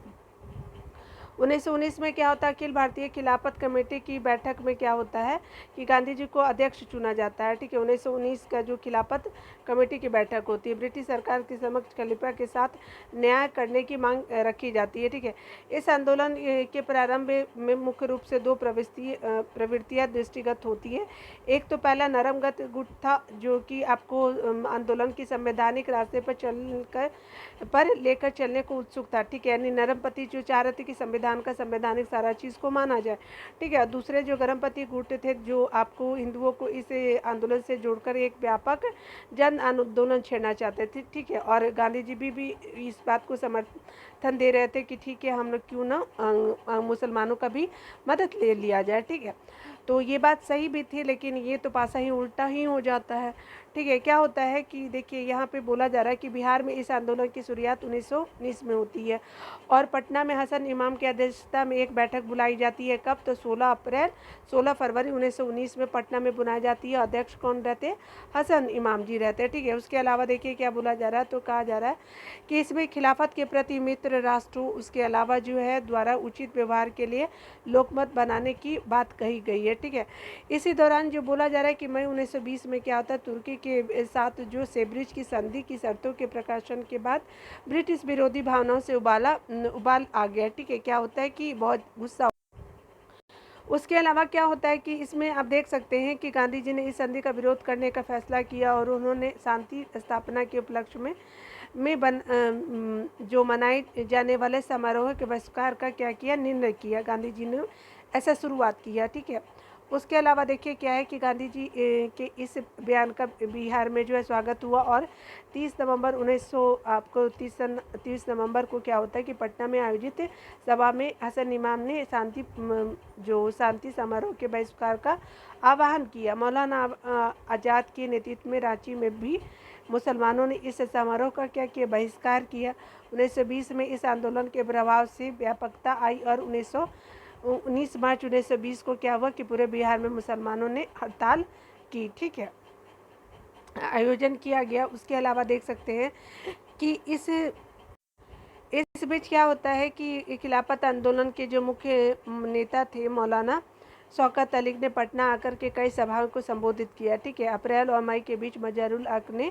1919 में क्या होता है, अखिल भारतीय खिलाफत कमेटी की बैठक में क्या होता है कि गांधी जी को अध्यक्ष चुना जाता है। ठीक है, 1919 का जो खिलाफत कमेटी की बैठक होती है, ब्रिटिश सरकार के समक्ष खलीफा के साथ न्याय करने की मांग रखी जाती है। ठीक है, इस आंदोलन के प्रारंभ में मुख्य रूप से दो प्रवृत्तियाँ दृष्टिगत होती है। एक तो पहला नरमगत गुट था, जो कि आपको आंदोलन की संवैधानिक रास्ते पर लेकर चलने को उत्सुक था। ठीक है, यानी नरमपंथी जो चाह रहे थे कि संविधान का संवैधानिक सारा चीज़ को माना जाए। ठीक है, दूसरे जो गर्मपंथी गुट थे, जो आपको हिंदुओं को इस आंदोलन से जोड़कर एक व्यापक जन आंदोलन छेड़ना चाहते थे। ठीक है, और गांधी जी भी इस बात को समर्थन दे रहे थे कि ठीक है, हम लोग क्यों ना मुसलमानों का भी मदद ले लिया जाए। ठीक है, तो ये बात सही भी थी, लेकिन ये तो पासा ही उल्टा ही हो जाता है। ठीक है, क्या होता है कि देखिए यहाँ पे बोला जा रहा है कि बिहार में इस आंदोलन की शुरुआत 1919 में होती है और पटना में हसन इमाम की अध्यक्षता में एक बैठक बुलाई जाती है। कब? तो 16 फरवरी 1919 में पटना में बुलाई जाती है। अध्यक्ष कौन रहते? हसन इमाम जी रहते हैं। ठीक है, उसके अलावा देखिए क्या बोला जा रहा है, तो कहा जा रहा है कि इसमें खिलाफत के प्रति मित्र राष्ट्रों, उसके अलावा जो है द्वारा उचित व्यवहार के लिए लोकमत बनाने की बात कही गई है। ठीक है, इसी दौरान जो बोला जा रहा है कि मई 1920 में क्या होता है, तुर्की के साथ जो सेब्रिज की संधि की शर्तों के प्रकाशन के बाद ब्रिटिश विरोधी भावनाओं से उबाल आ गया। ठीक है, क्या होता है कि बहुत गुस्सा। उसके अलावा क्या होता है कि इसमें आप देख सकते हैं कि गांधी जी ने इस संधि का विरोध करने का फैसला किया और उन्होंने शांति स्थापना के उपलक्ष्य में जो मनाए जाने वाले समारोह के बहिष्कार का क्या किया, निर्णय किया। गांधी जी ने ऐसा शुरुआत किया। ठीक है, उसके अलावा देखिए क्या है कि गांधी जी के इस बयान का बिहार में जो है स्वागत हुआ और 30 नवंबर 1900 आपको 30 नवंबर को क्या होता है कि पटना में आयोजित सभा में हसन इमाम ने शांति समारोह के बहिष्कार का आह्वान किया। मौलाना आज़ाद के नेतृत्व में रांची में भी मुसलमानों ने इस समारोह का क्या किया, बहिष्कार किया। 1920 में इस आंदोलन के प्रभाव से व्यापकता आई और 19 मार्च 1920 को क्या हुआ कि पूरे बिहार में मुसलमानों ने हड़ताल की। ठीक है, आयोजन किया गया। उसके अलावा देख सकते हैं कि इस बीच क्या होता है कि खिलाफत आंदोलन के जो मुख्य नेता थे मौलाना शौकत अली ने पटना आकर के कई सभाओं को संबोधित किया। ठीक है, अप्रैल और मई के बीच मजरुल हक ने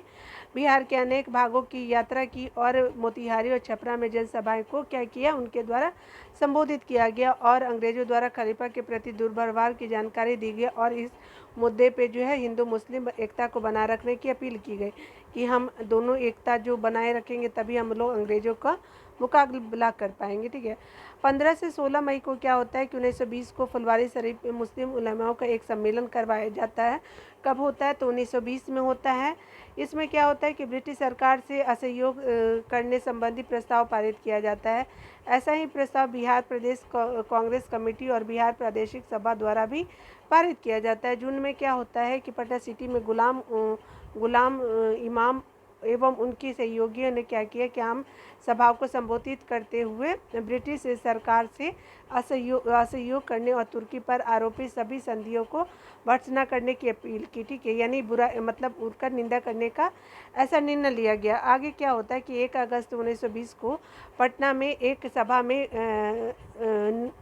बिहार के अनेक भागों की यात्रा की और मोतिहारी और छपरा में जनसभाएं को क्या किया, उनके द्वारा संबोधित किया गया और अंग्रेजों द्वारा खलीफा के प्रति दुर्व्यवहार की जानकारी दी गई और इस मुद्दे पे जो है हिंदू मुस्लिम एकता को बनाए रखने की अपील की गई कि हम दोनों एकता जो बनाए रखेंगे तभी हम लोग अंग्रेजों का मुकाबला कर पाएंगे। ठीक है, 15 से 16 मई को क्या होता है कि 1920 को फुलवारी शरीफ में मुस्लिम उलमाओं का एक सम्मेलन करवाया जाता है। कब होता है? तो 1920 में होता है। इसमें क्या होता है कि ब्रिटिश सरकार से असहयोग करने संबंधी प्रस्ताव पारित किया जाता है। ऐसा ही प्रस्ताव बिहार प्रदेश कांग्रेस कमेटी और बिहार प्रादेशिक सभा द्वारा भी पारित किया जाता है। जून में क्या होता है कि पटना सिटी में गुलाम इमाम एवं उनकी सहयोगियों ने क्या किया कि आम सभाओं को संबोधित करते हुए ब्रिटिश सरकार से असहयोग करने और तुर्की पर आरोपित सभी संधियों को भर्त्सना करने की अपील की। ठीक है, यानी बुरा मतलब उनका निंदा करने का ऐसा निर्णय लिया गया। आगे क्या होता है कि 1 अगस्त 1920 को पटना में एक सभा में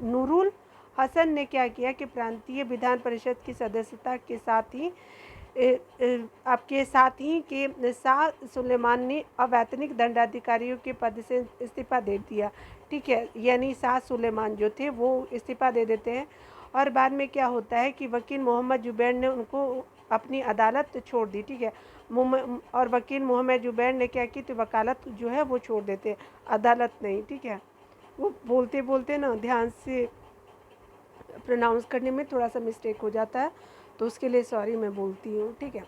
नूरुल हसन ने क्या किया कि प्रांतीय विधान परिषद की सदस्यता के साथ ही आपके साथ ही के शाह सुलेमान ने अवैतनिक दंडाधिकारियों के पद से इस्तीफा दे दिया। ठीक है, यानी शाह सुलेमान जो थे वो इस्तीफा दे देते हैं और बाद में क्या होता है कि वकील मोहम्मद जुबैर ने उनको अपनी अदालत छोड़ दी। ठीक है, और वकील मोहम्मद जुबैर ने क्या की, तो वकालत जो है वो छोड़ देते, अदालत नहीं। ठीक है, वो बोलते बोलते ना ध्यान से प्रोनाउंस करने में थोड़ा सा मिस्टेक हो जाता है, तो उसके लिए सॉरी मैं बोलती हूँ। ठीक है,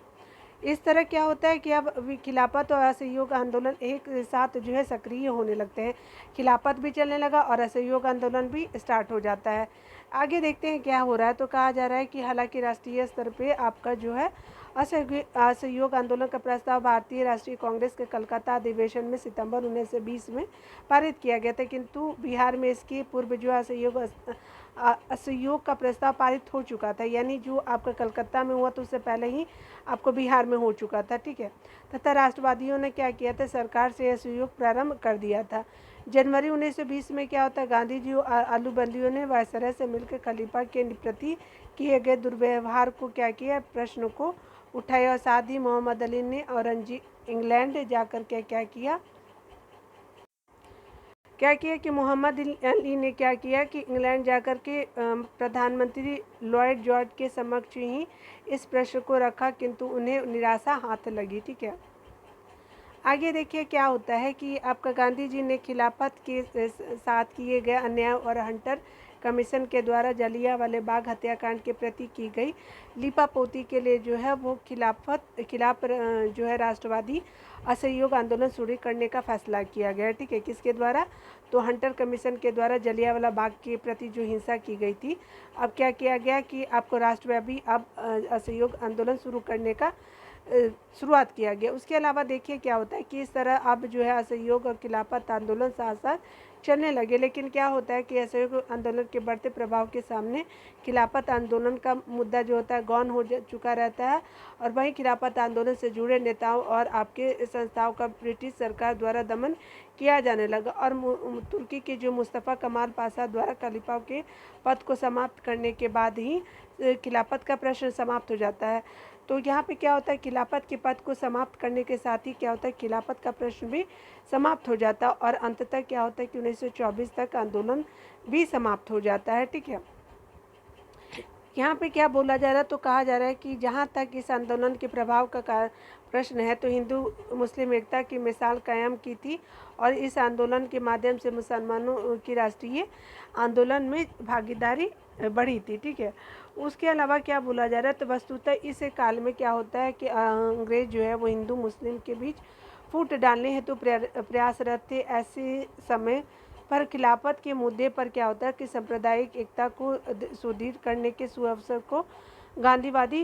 इस तरह क्या होता है कि अब खिलाफत और असहयोग आंदोलन एक साथ जो है सक्रिय होने लगते हैं। खिलाफत भी चलने लगा और असहयोग आंदोलन भी स्टार्ट हो जाता है। आगे देखते हैं क्या हो रहा है। तो कहा जा रहा है कि हालांकि राष्ट्रीय स्तर पे आपका जो है असहयोग आंदोलन का प्रस्ताव भारतीय राष्ट्रीय कांग्रेस के कलकत्ता अधिवेशन में सितंबर 1920 में पारित किया गया था, किंतु बिहार में इसके पूर्व जो असहयोग का प्रस्ताव पारित हो चुका था। यानी जो आपका कलकत्ता में हुआ तो उससे पहले ही आपको बिहार में हो चुका था। ठीक है, तथा राष्ट्रवादियों ने क्या किया था, सरकार से असहयोग प्रारंभ कर दिया था। जनवरी 1920 में क्या होता है, गांधी जी आलूबंदियों ने वायसराय से मिलकर खलीफा के प्रति किए गए दुर्व्यवहार को क्या किया, प्रश्न को उठाया। और साथ ही मोहम्मद अली ने इंग्लैंड जाकर के क्या किया कि मोहम्मद अली ने क्या किया कि इंग्लैंड जाकर के प्रधानमंत्री लॉर्ड जॉर्ज के समक्ष ही इस प्रश्न को रखा, किंतु उन्हें निराशा हाथ लगी। ठीक है, आगे देखिए क्या होता है कि आपका गांधी जी ने खिलाफत के साथ किए गए अन्याय और हंटर कमीशन के द्वारा जलियांवाला बाग हत्याकांड के प्रति की गई लिपापोती के लिए जो है वो खिलाफ जो है राष्ट्रवादी असहयोग आंदोलन शुरू करने का फैसला किया गया। ठीक है, किसके द्वारा, तो हंटर कमीशन के द्वारा जलियांवाला बाग के प्रति जो हिंसा की गई थी, अब क्या किया गया कि आपको राष्ट्रव्यापी अब असहयोग आंदोलन शुरू करने का शुरुआत किया गया। उसके अलावा देखिए क्या होता है कि इस तरह अब जो है असहयोग और खिलाफत आंदोलन साथ साथ चलने लगे, लेकिन क्या होता है कि असहयोग आंदोलन के बढ़ते प्रभाव के सामने खिलाफत आंदोलन का मुद्दा जो होता है गौन हो चुका रहता है, और वहीं खिलाफत आंदोलन से जुड़े नेताओं और आपके संस्थाओं का ब्रिटिश सरकार द्वारा दमन किया जाने लगा, और तुर्की के जो मुस्तफ़ा कमाल पाशा द्वारा खलीफा के पद को समाप्त करने के बाद ही खिलाफत का प्रश्न समाप्त हो जाता है। तो यहाँ पे क्या होता है, खिलाफत के पद को समाप्त करने के साथ ही क्या होता है, खिलाफत का प्रश्न भी समाप्त हो जाता है, और अंततः क्या होता है कि 1924 तक आंदोलन भी समाप्त हो जाता है। ठीक है, यहाँ पे क्या बोला जा रहा है, तो कहा जा रहा है कि जहाँ तक इस आंदोलन के प्रभाव का प्रश्न है, तो हिंदू मुस्लिम एकता की मिसाल कायम की थी, और इस आंदोलन के माध्यम से मुसलमानों की राष्ट्रीय आंदोलन में भागीदारी बढ़ी थी। ठीक है, उसके अलावा क्या बोला जा रहा है, तो वस्तुतः इस काल में क्या होता है कि अंग्रेज जो है वो हिंदू मुस्लिम के बीच फूट डालने हेतु प्रयासरत थे। ऐसे समय पर खिलाफत के मुद्दे पर क्या होता है कि सांप्रदायिक एकता को सुदृढ़ करने के सुअवसर को गांधीवादी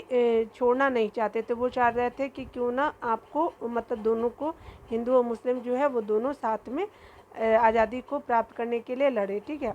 छोड़ना नहीं चाहते थे। वो चाह रहे थे कि क्यों ना आपको मतलब दोनों को, हिंदू और मुस्लिम जो है वो दोनों साथ में आज़ादी को प्राप्त करने के लिए लड़े। ठीक है,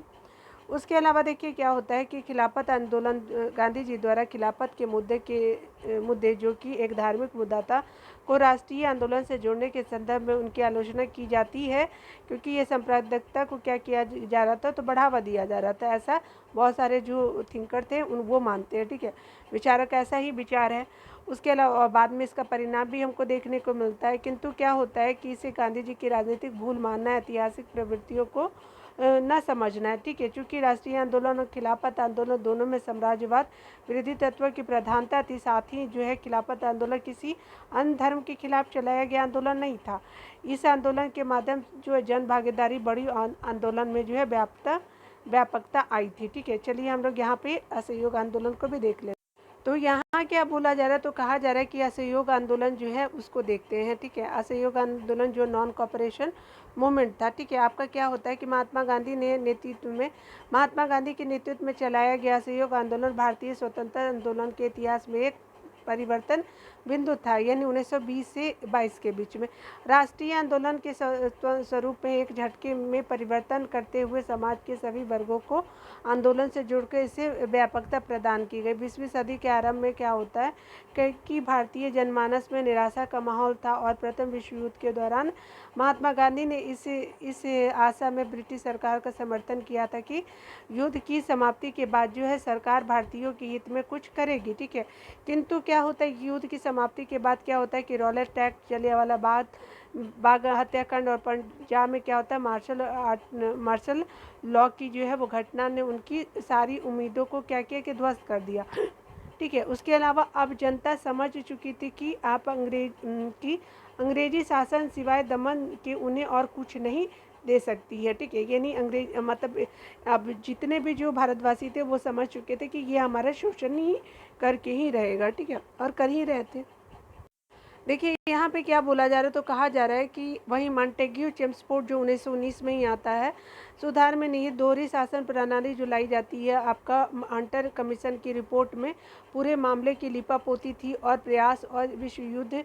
उसके अलावा देखिए क्या होता है कि खिलाफत आंदोलन, गांधी जी द्वारा खिलाफत के मुद्दे जो कि एक धार्मिक मुद्दा था, को राष्ट्रीय आंदोलन से जोड़ने के संदर्भ में उनकी आलोचना की जाती है, क्योंकि ये सांप्रदायिकता को क्या किया जा रहा था, तो बढ़ावा दिया जा रहा था। ऐसा बहुत सारे जो थिंकर थे वो मानते हैं। ठीक है, विचारक ऐसा ही विचार है। उसके अलावा बाद में इसका परिणाम भी हमको देखने को मिलता है, किंतु क्या होता है कि इसे गांधी जी की राजनीतिक भूल मानना, ऐतिहासिक प्रवृत्तियों को न समझना है। ठीक है, चूँकि राष्ट्रीय आंदोलन और खिलाफत आंदोलन दोनों में साम्राज्यवाद विरोधी तत्व की प्रधानता थी, साथ ही जो है खिलाफत आंदोलन किसी अन्य धर्म के खिलाफ चलाया गया आंदोलन नहीं था। इस आंदोलन के माध्यम जो है जन भागीदारी बड़ी, आंदोलन में जो है व्यापकता आई थी। ठीक है, चलिए हम लोग यहाँ पे असहयोग आंदोलन को भी देख लेते हैं। तो यहाँ क्या बोला जा रहा है, तो कहा जा रहा है कि असहयोग आंदोलन जो है उसको देखते हैं। ठीक है, असहयोग आंदोलन जो नॉन कॉपरेशन मूवमेंट था। ठीक है, आपका क्या होता है कि महात्मा गांधी के नेतृत्व में चलाया गया असहयोग आंदोलन भारतीय स्वतंत्रता आंदोलन के इतिहास में एक परिवर्तन बिंदु था, यानी 1920 से 22 के बीच में राष्ट्रीय आंदोलन के स्वरूप में एक झटके में परिवर्तन करते हुए समाज के सभी वर्गों को आंदोलन से जोड़कर इसे व्यापकता प्रदान की गई। 20वीं सदी के आरंभ में क्या होता है कि भारतीय जनमानस में निराशा का माहौल था, और प्रथम विश्व युद्ध के दौरान महात्मा गांधी ने इस आशा में ब्रिटिश सरकार का समर्थन किया था कि युद्ध की समाप्ति के बाद जो है सरकार भारतीयों के हित में कुछ करेगी। ठीक है, किंतु क्या होता है, युद्ध की समाप्ति के बाद क्या होता है कि रॉलेट एक्ट, जलियांवाला बाग हत्याकांड, और पंजाब में क्या होता है मार्शल लॉ की जो है वो घटना ने उनकी सारी उम्मीदों को क्या किया कि ध्वस्त कर दिया। ठीक है, उसके अलावा अब जनता समझ चुकी थी कि आप अंग्रेजी शासन सिवाय दमन के उन्हें और कुछ नहीं दे सकती है। ठीक है, यानी अंग्रेज मतलब अब जितने भी जो भारतवासी थे वो समझ चुके थे कि ये हमारा शोषण ही करके ही रहेगा। ठीक है, और कर ही रहे थे। देखिए यहाँ पे क्या बोला जा रहा है, तो कहा जा रहा है कि वही मॉन्टेग्यू चेम्सफोर्ड जो 1919 में ही आता है, सुधार में निहित दोहरी शासन प्रणाली जो लाई जाती है, आपका हंटर कमीशन की रिपोर्ट में पूरे मामले की लिपापोती थी, और प्रयास और विश्व युद्ध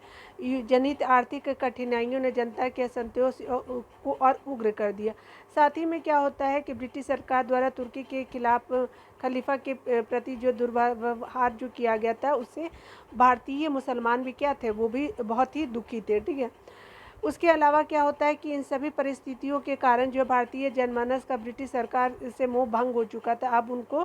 जनित आर्थिक कठिनाइयों ने जनता के असंतोष को और उग्र कर दिया। साथ ही में क्या होता है कि ब्रिटिश सरकार द्वारा तुर्की के खिलाफ खलीफा के प्रति जो दुर्व्यवहार जो किया गया था, उससे भारतीय मुसलमान भी क्या थे, वो भी बहुत ही दुखी थे। ठीक है, उसके अलावा क्या होता है कि इन सभी परिस्थितियों के कारण जो भारतीय जनमानस का ब्रिटिश सरकार से मोह भंग हो चुका था। अब उनको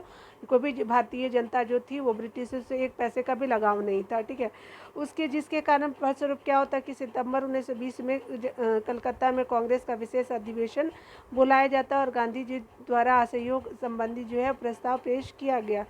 को भी भारतीय जनता जो थी वो ब्रिटिश से एक पैसे का भी लगाव नहीं था, ठीक है। उसके जिसके कारण फलस्वरूप क्या होता है कि सितंबर 1920 में कलकत्ता में कांग्रेस का विशेष अधिवेशन बुलाया जाता है और गांधी जी द्वारा असहयोग संबंधी जो है प्रस्ताव पेश किया गया।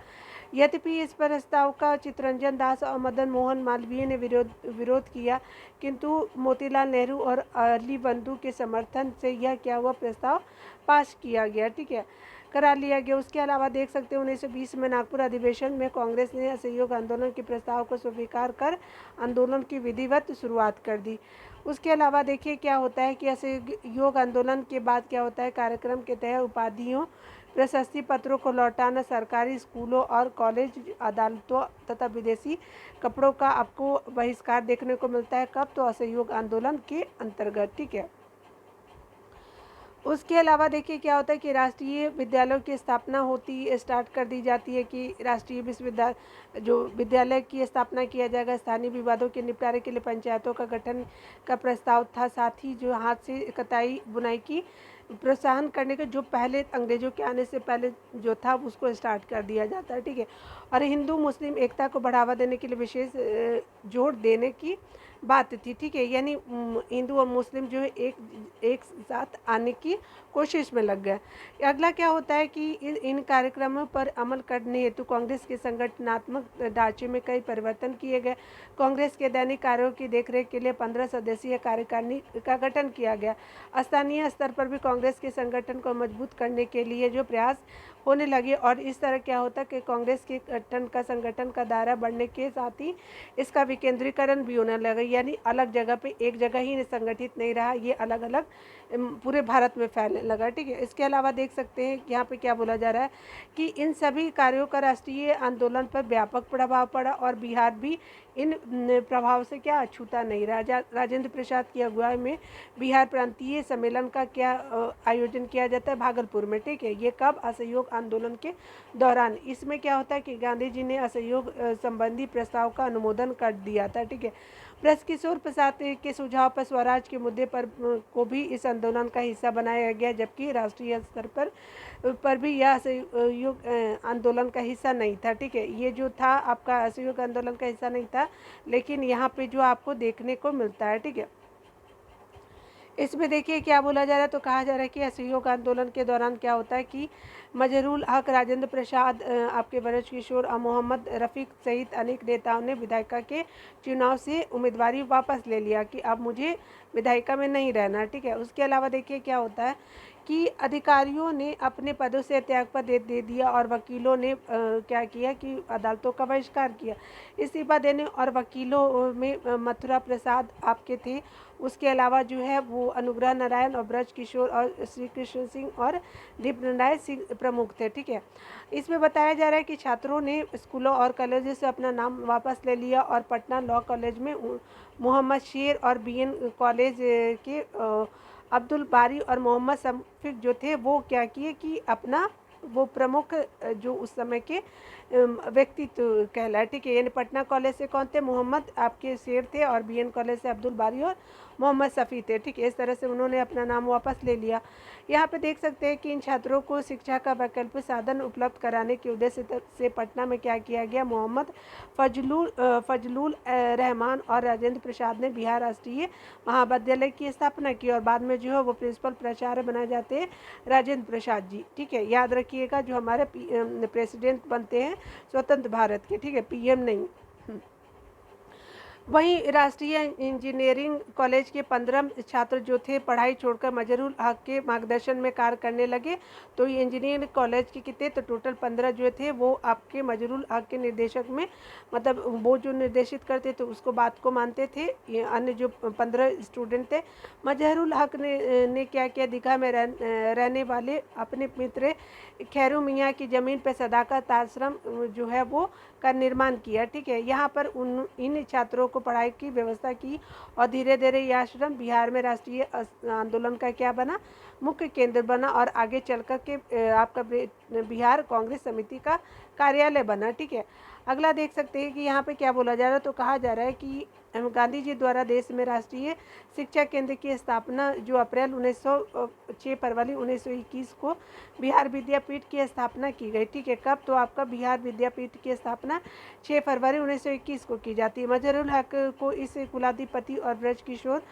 यद्यपि इस प्रस्ताव का चित्तरंजन दास और मदन मोहन मालवीय ने विरोध किया, किंतु मोतीलाल नेहरू और अली बंधु के समर्थन से यह क्या हुआ, प्रस्ताव पास किया गया, ठीक है, करा लिया गया। उसके अलावा देख सकते हैं 1920 में नागपुर अधिवेशन में कांग्रेस ने असहयोग आंदोलन के प्रस्ताव को स्वीकार कर आंदोलन की विधिवत शुरुआत कर दी। उसके अलावा देखिए क्या होता है कि असहयोग आंदोलन के बाद क्या होता है, कार्यक्रम के तहत उपाधियों प्रशस्ति पत्रों को लौटाना, सरकारी स्कूलों और कॉलेज अदालतों तथा विदेशी कपड़ों का आपको बहिष्कार देखने को मिलता है। कब, तो असहयोग आंदोलन के अंतर्गत, ठीक है। उसके अलावा देखिए क्या होता है कि राष्ट्रीय विद्यालयों की स्थापना स्टार्ट कर दी जाती है कि राष्ट्रीय विश्वविद्यालय जो विद्यालय की स्थापना किया जाएगा। स्थानीय विवादों के निपटारे के लिए पंचायतों का गठन का प्रस्ताव था। साथ ही जो हाथ से कताई बुनाई की प्रोत्साहन करने के जो पहले अंग्रेजों के आने से पहले जो था उसको स्टार्ट कर दिया जाता है, ठीक है। और हिंदू मुस्लिम एकता को बढ़ावा देने के लिए विशेष जोर देने की बात थी, ठीक है। यानी हिंदू और मुस्लिम जो है एक साथ आने की कोशिश में लग गए। अगला क्या होता है कि इन कार्यक्रमों पर अमल करने हेतु कांग्रेस के संगठनात्मक ढांचे में कई परिवर्तन किए गए। कांग्रेस के दैनिक कार्यों की देखरेख के लिए 15 सदस्यीय कार्यकारिणी का गठन किया गया। स्थानीय स्तर पर भी कांग्रेस के संगठन को मजबूत करने के लिए जो प्रयास होने लगे और इस तरह क्या होता है कि कांग्रेस के संगठन का दायरा बढ़ने के साथ ही इसका विकेंद्रीकरण भी होने लगा। यानी अलग जगह पे एक जगह ही संगठित नहीं रहा, ये अलग अलग पूरे भारत में फैलने लगा, ठीक है। इसके अलावा देख सकते हैं यहाँ पे क्या बोला जा रहा है कि इन सभी कार्यों का राष्ट्रीय आंदोलन पर व्यापक प्रभाव पड़ा और बिहार भी इन प्रभाव से क्या अछूता नहीं रहा। राजेंद्र प्रसाद की अगुवाई में बिहार प्रांतीय सम्मेलन का क्या आयोजन किया जाता है, भागलपुर में, ठीक है। ये कब, असहयोग आंदोलन के दौरान। इसमें क्या होता है कि गांधी जी ने असहयोग संबंधी प्रस्ताव का अनुमोदन कर दिया था, ठीक है। ब्रजकिशोर प्रसाद के सुझाव पर स्वराज के मुद्दे पर को भी इस आंदोलन का हिस्सा बनाया गया, जबकि राष्ट्रीय स्तर पर भी यह असहयोग आंदोलन का हिस्सा नहीं था, ठीक है। ये जो था आपका असहयोग आंदोलन का हिस्सा नहीं था, लेकिन यहाँ पे जो आपको देखने को मिलता है, ठीक है। इसमें देखिए क्या बोला जा रहा है, तो कहा जा रहा है कि असहयोग आंदोलन के दौरान क्या होता है कि मजहरूल हक, राजेंद्र प्रसाद, आपके ब्रजकिशोर और मोहम्मद रफ़ीक सहित अनेक नेताओं ने विधायिका के चुनाव से उम्मीदवारी वापस ले लिया कि अब मुझे विधायिका में नहीं रहना, ठीक है। उसके अलावा देखिए क्या होता है कि अधिकारियों ने अपने पदों से त्यागपत्र दे दिया और वकीलों ने क्या किया कि अदालतों का बहिष्कार किया। इस्तीफा देने और वकीलों में मथुरा प्रसाद आपके थे। उसके अलावा जो है वो अनुग्रह नारायण और ब्रज किशोर और श्री कृष्ण सिंह और दीपनारायण सिंह प्रमुख थे, ठीक है। इसमें बताया जा रहा है कि छात्रों ने स्कूलों और कॉलेजों से अपना नाम वापस ले लिया और पटना लॉ कॉलेज में मोहम्मद शेर और बीएन कॉलेज के अब्दुल बारी और मोहम्मद शफीक जो थे वो क्या किए कि अपना वो प्रमुख जो उस समय के व्यक्तित्व कहलाए, ठीक है। यानी पटना कॉलेज से कौन थे, मोहम्मद आपके शेर थे और बीएन कॉलेज से अब्दुल बारी और मोहम्मद शफी थे, ठीक है। इस तरह से उन्होंने अपना नाम वापस ले लिया। यहाँ पे देख सकते हैं कि इन छात्रों को शिक्षा का वैकल्पिक साधन उपलब्ध कराने के उद्देश्य से पटना में क्या किया गया, मोहम्मद फजलुल रहमान और राजेंद्र प्रसाद ने बिहार राष्ट्रीय महाविद्यालय की स्थापना की और बाद में जो है वो प्रिंसिपल प्राचार्य बनाए जाते हैं राजेंद्र प्रसाद जी, ठीक है। याद रखिएगा जो हमारे प्रेसिडेंट बनते हैं स्वतंत्र भारत के, ठीक है, पीएम नहीं। वहीं राष्ट्रीय इंजीनियरिंग कॉलेज के 15 छात्र जो थे पढ़ाई छोड़कर मजहरूल हक के मार्गदर्शन में कार्य करने लगे। तो ये इंजीनियरिंग कॉलेज के कितने, तो टोटल 15 जो थे वो आपके मजहरूल हक के निर्देशक में, मतलब वो जो निर्देशित करते थे उसको बात को मानते थे। ये अन्य जो 15 स्टूडेंट थे, मजहरूल हक ने क्या किया, दीघा में रहने वाले अपने मित्र खैरू मियाँ की ज़मीन पर सदाकत आश्रम जो है वो का निर्माण किया, ठीक है। यहाँ पर इन छात्रों को पढ़ाई की व्यवस्था की और धीरे धीरे यह आश्रम बिहार में राष्ट्रीय आंदोलन का क्या बना, मुख्य केंद्र बना और आगे चलकर के आपका बिहार कांग्रेस समिति का कार्यालय बना, ठीक है। अगला देख सकते हैं कि यहाँ पे क्या बोला जा रहा है, तो कहा जा रहा है कि गांधी जी द्वारा देश में राष्ट्रीय शिक्षा केंद्र की स्थापना जो अप्रैल 6 फरवरी 1921 को बिहार विद्यापीठ की स्थापना की गई। ठीक है, कब? तो आपका बिहार विद्यापीठ की स्थापना 6 फरवरी 1921 को की जाती है। मजहरुल हक को इस कुलाधिपति और ब्रज किशोर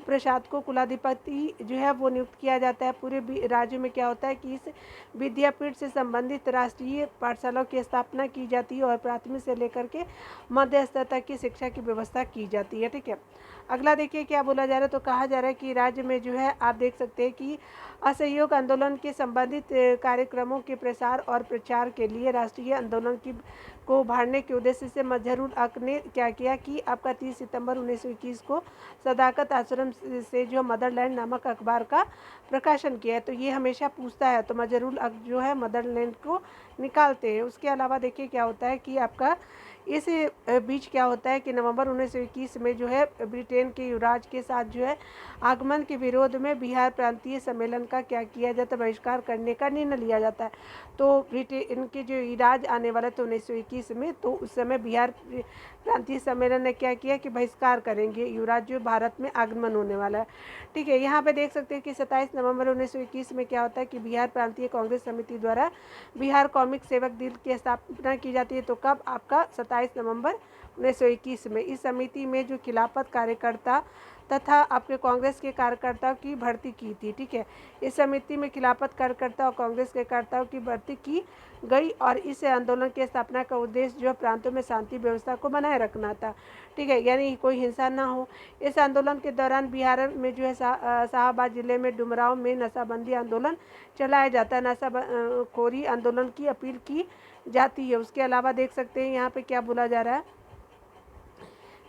प्रसाद को कुलाधिपति जो है वो नियुक्त किया जाता है। पूरे राज्य में क्या होता है कि इस विद्यापीठ से संबंधित राष्ट्रीय पाठशालाओं की स्थापना की जाती है और प्राथमिक से लेकर के मध्य स्तर तक की शिक्षा की व्यवस्था की जाती है। ठीक है, अगला देखिए क्या बोला जा रहा है, तो कहा जा रहा है कि राज्य में जो है आप देख सकते हैं कि असहयोग आंदोलन के संबंधित कार्यक्रमों के प्रसार और प्रचार के लिए राष्ट्रीय आंदोलन की को उभारने के उद्देश्य से मजहरुल हक ने क्या किया कि आपका 30 सितंबर 1921 को सदाकत आश्रम से जो मदरलैंड नामक अखबार का प्रकाशन किया है। तो ये हमेशा पूछता है, तो मजहरुल हक जो है मदरलैंड को निकालते हैं। उसके अलावा देखिए क्या होता है कि आपका इस बीच क्या होता है कि नवंबर 1921 में जो है ब्रिटेन के युवराज के साथ जो है आगमन के विरोध में बिहार प्रांतीय सम्मेलन का क्या किया जाता है, बहिष्कार करने का निर्णय लिया जाता है। तो ब्रिटेन के जो युवराज आने वाला था 1921 में, तो उस समय बिहार प्रांतीय सम्मेलन ने क्या किया कि बहिष्कार करेंगे, युवराज जो भारत में आगमन होने वाला है। ठीक है, यहाँ पे देख सकते हैं कि 27 नवंबर 1921 में क्या होता है कि बिहार प्रांतीय कांग्रेस समिति द्वारा बिहार कॉमिक सेवक दल की स्थापना की जाती है। तो कब? आपका 27 नवंबर 1921 में। इस समिति में जो खिलाफत कार्यकर्ता तथा आपके कांग्रेस के कार्यकर्ताओं की भर्ती की थी। ठीक है, इस समिति में खिलाफत कार्यकर्ता और कांग्रेस के कार्यकर्ताओं की भर्ती की गई और इस आंदोलन की स्थापना का उद्देश्य जो प्रांतों में शांति व्यवस्था को बनाए रखना था। ठीक है, यानी कोई हिंसा ना हो। इस आंदोलन के दौरान बिहार में जो है शाहबाद जिले में डुमराव में नशाबंदी आंदोलन चलाया जाता है, नशाखोरी आंदोलन की अपील की जाती है। उसके अलावा देख सकते हैं यहाँ पे क्या बोला जा रहा है,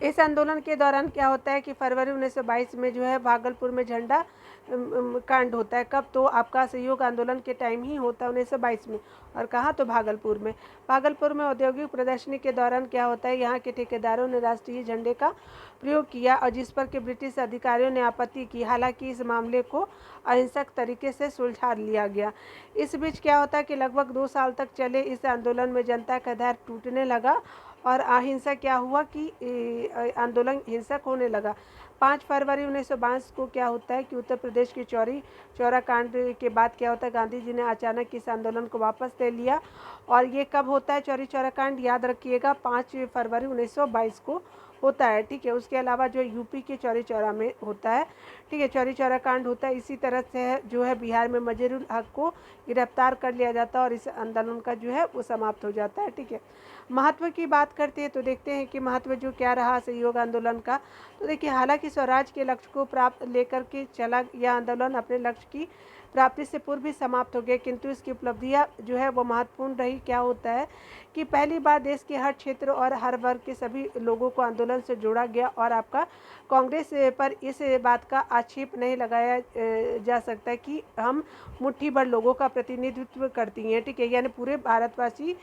इस आंदोलन के दौरान क्या होता है कि फरवरी 1922 में जो है भागलपुर में झंडा कांड होता है। कब? तो आपका सहयोग आंदोलन के टाइम ही होता है 1922 में। और कहाँ? तो भागलपुर में। भागलपुर में औद्योगिक प्रदर्शनी के दौरान क्या होता है, यहाँ के ठेकेदारों ने राष्ट्रीय झंडे का प्रयोग किया और जिस पर के ब्रिटिश अधिकारियों ने आपत्ति की। हालांकि इस मामले को अहिंसक तरीके से सुलझा लिया गया। इस बीच क्या होता है कि लगभग 2 साल तक चले इस आंदोलन में जनता का धैर्य टूटने लगा और अहिंसा क्या हुआ कि आंदोलन हिंसक होने लगा। 5 फरवरी 1922 को क्या होता है कि उत्तर प्रदेश की चौरी चौरा कांड के बाद क्या होता है, गांधी जी ने अचानक इस आंदोलन को वापस ले लिया। और ये कब होता है चौरी चौरा कांड? याद रखिएगा 5 फरवरी 1922 को होता है। ठीक है, उसके अलावा जो यूपी के चौरी चौरा में होता है। ठीक है, चौरी चौरा कांड होता है। इसी तरह से जो है बिहार में मजहरुल हक को गिरफ्तार कर लिया जाता है और इस आंदोलन का जो है वो समाप्त हो जाता है। ठीक है, महत्व की बात करते हैं तो देखते हैं कि महत्व जो क्या रहा सहयोग आंदोलन का। तो देखिए, हालांकि स्वराज के लक्ष्य को प्राप्त लेकर के चला यह आंदोलन अपने लक्ष्य की प्राप्ति से पूर्व भी समाप्त हो गया, किंतु इसकी उपलब्धियां जो है वो महत्वपूर्ण रही। क्या होता है कि पहली बार देश के हर क्षेत्र और हर वर्ग के सभी लोगों को आंदोलन से जोड़ा गया और आपका कांग्रेस पर इस बात का आक्षेप नहीं लगाया जा सकता कि हम मुट्ठी भर लोगों का प्रतिनिधित्व करती हैं। ठीक है, यानी पूरे भारतवासी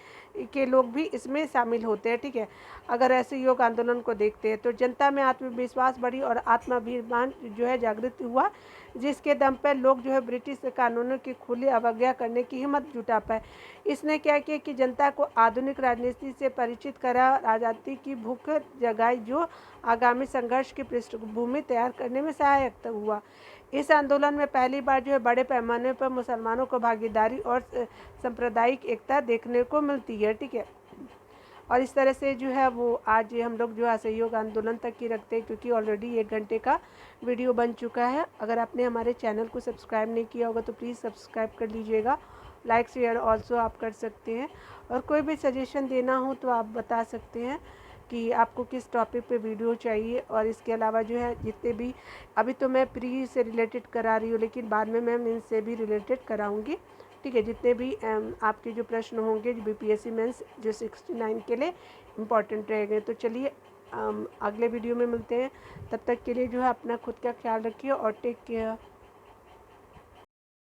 के लोग भी इसमें शामिल होते हैं। ठीक है, अगर ऐसे योग आंदोलन को देखते हैं तो जनता में आत्मविश्वास बढ़ी और आत्माभिमान जो है जागृत हुआ, जिसके दम पर लोग जो है ब्रिटिश कानूनों की खुली अवज्ञा करने की हिम्मत जुटा पाए। इसने क्या किया कि जनता को आधुनिक राजनीति से परिचित करा, आज़ादी की भूख जगाई, जो आगामी संघर्ष की पृष्ठभूमि तैयार करने में सहायक हुआ। इस आंदोलन में पहली बार जो है बड़े पैमाने पर मुसलमानों को भागीदारी और सांप्रदायिक एकता देखने को मिलती है। ठीक है, और इस तरह से जो है वो आज हम लोग जो असहयोग आंदोलन तक की रखते हैं, क्योंकि ऑलरेडी 1 घंटे का वीडियो बन चुका है। अगर आपने हमारे चैनल को सब्सक्राइब नहीं किया होगा तो प्लीज़ सब्सक्राइब कर लीजिएगा। लाइक शेयर ऑल्सो आप कर सकते हैं, और कोई भी सजेशन देना हो तो आप बता सकते हैं कि आपको किस टॉपिक पे वीडियो चाहिए। और इसके अलावा जो है जितने भी, अभी तो मैं प्री से रिलेटेड करा रही हूँ, लेकिन बाद में मैं इनसे भी रिलेटेड कराऊँगी। ठीक है, जितने भी आपके जो प्रश्न होंगे जो BPSC मेंस जो 69 के लिए इम्पॉर्टेंट रहेंगे। तो चलिए अगले वीडियो में मिलते हैं, तब तक के लिए जो है अपना खुद का ख्याल रखिए और टेक केयर।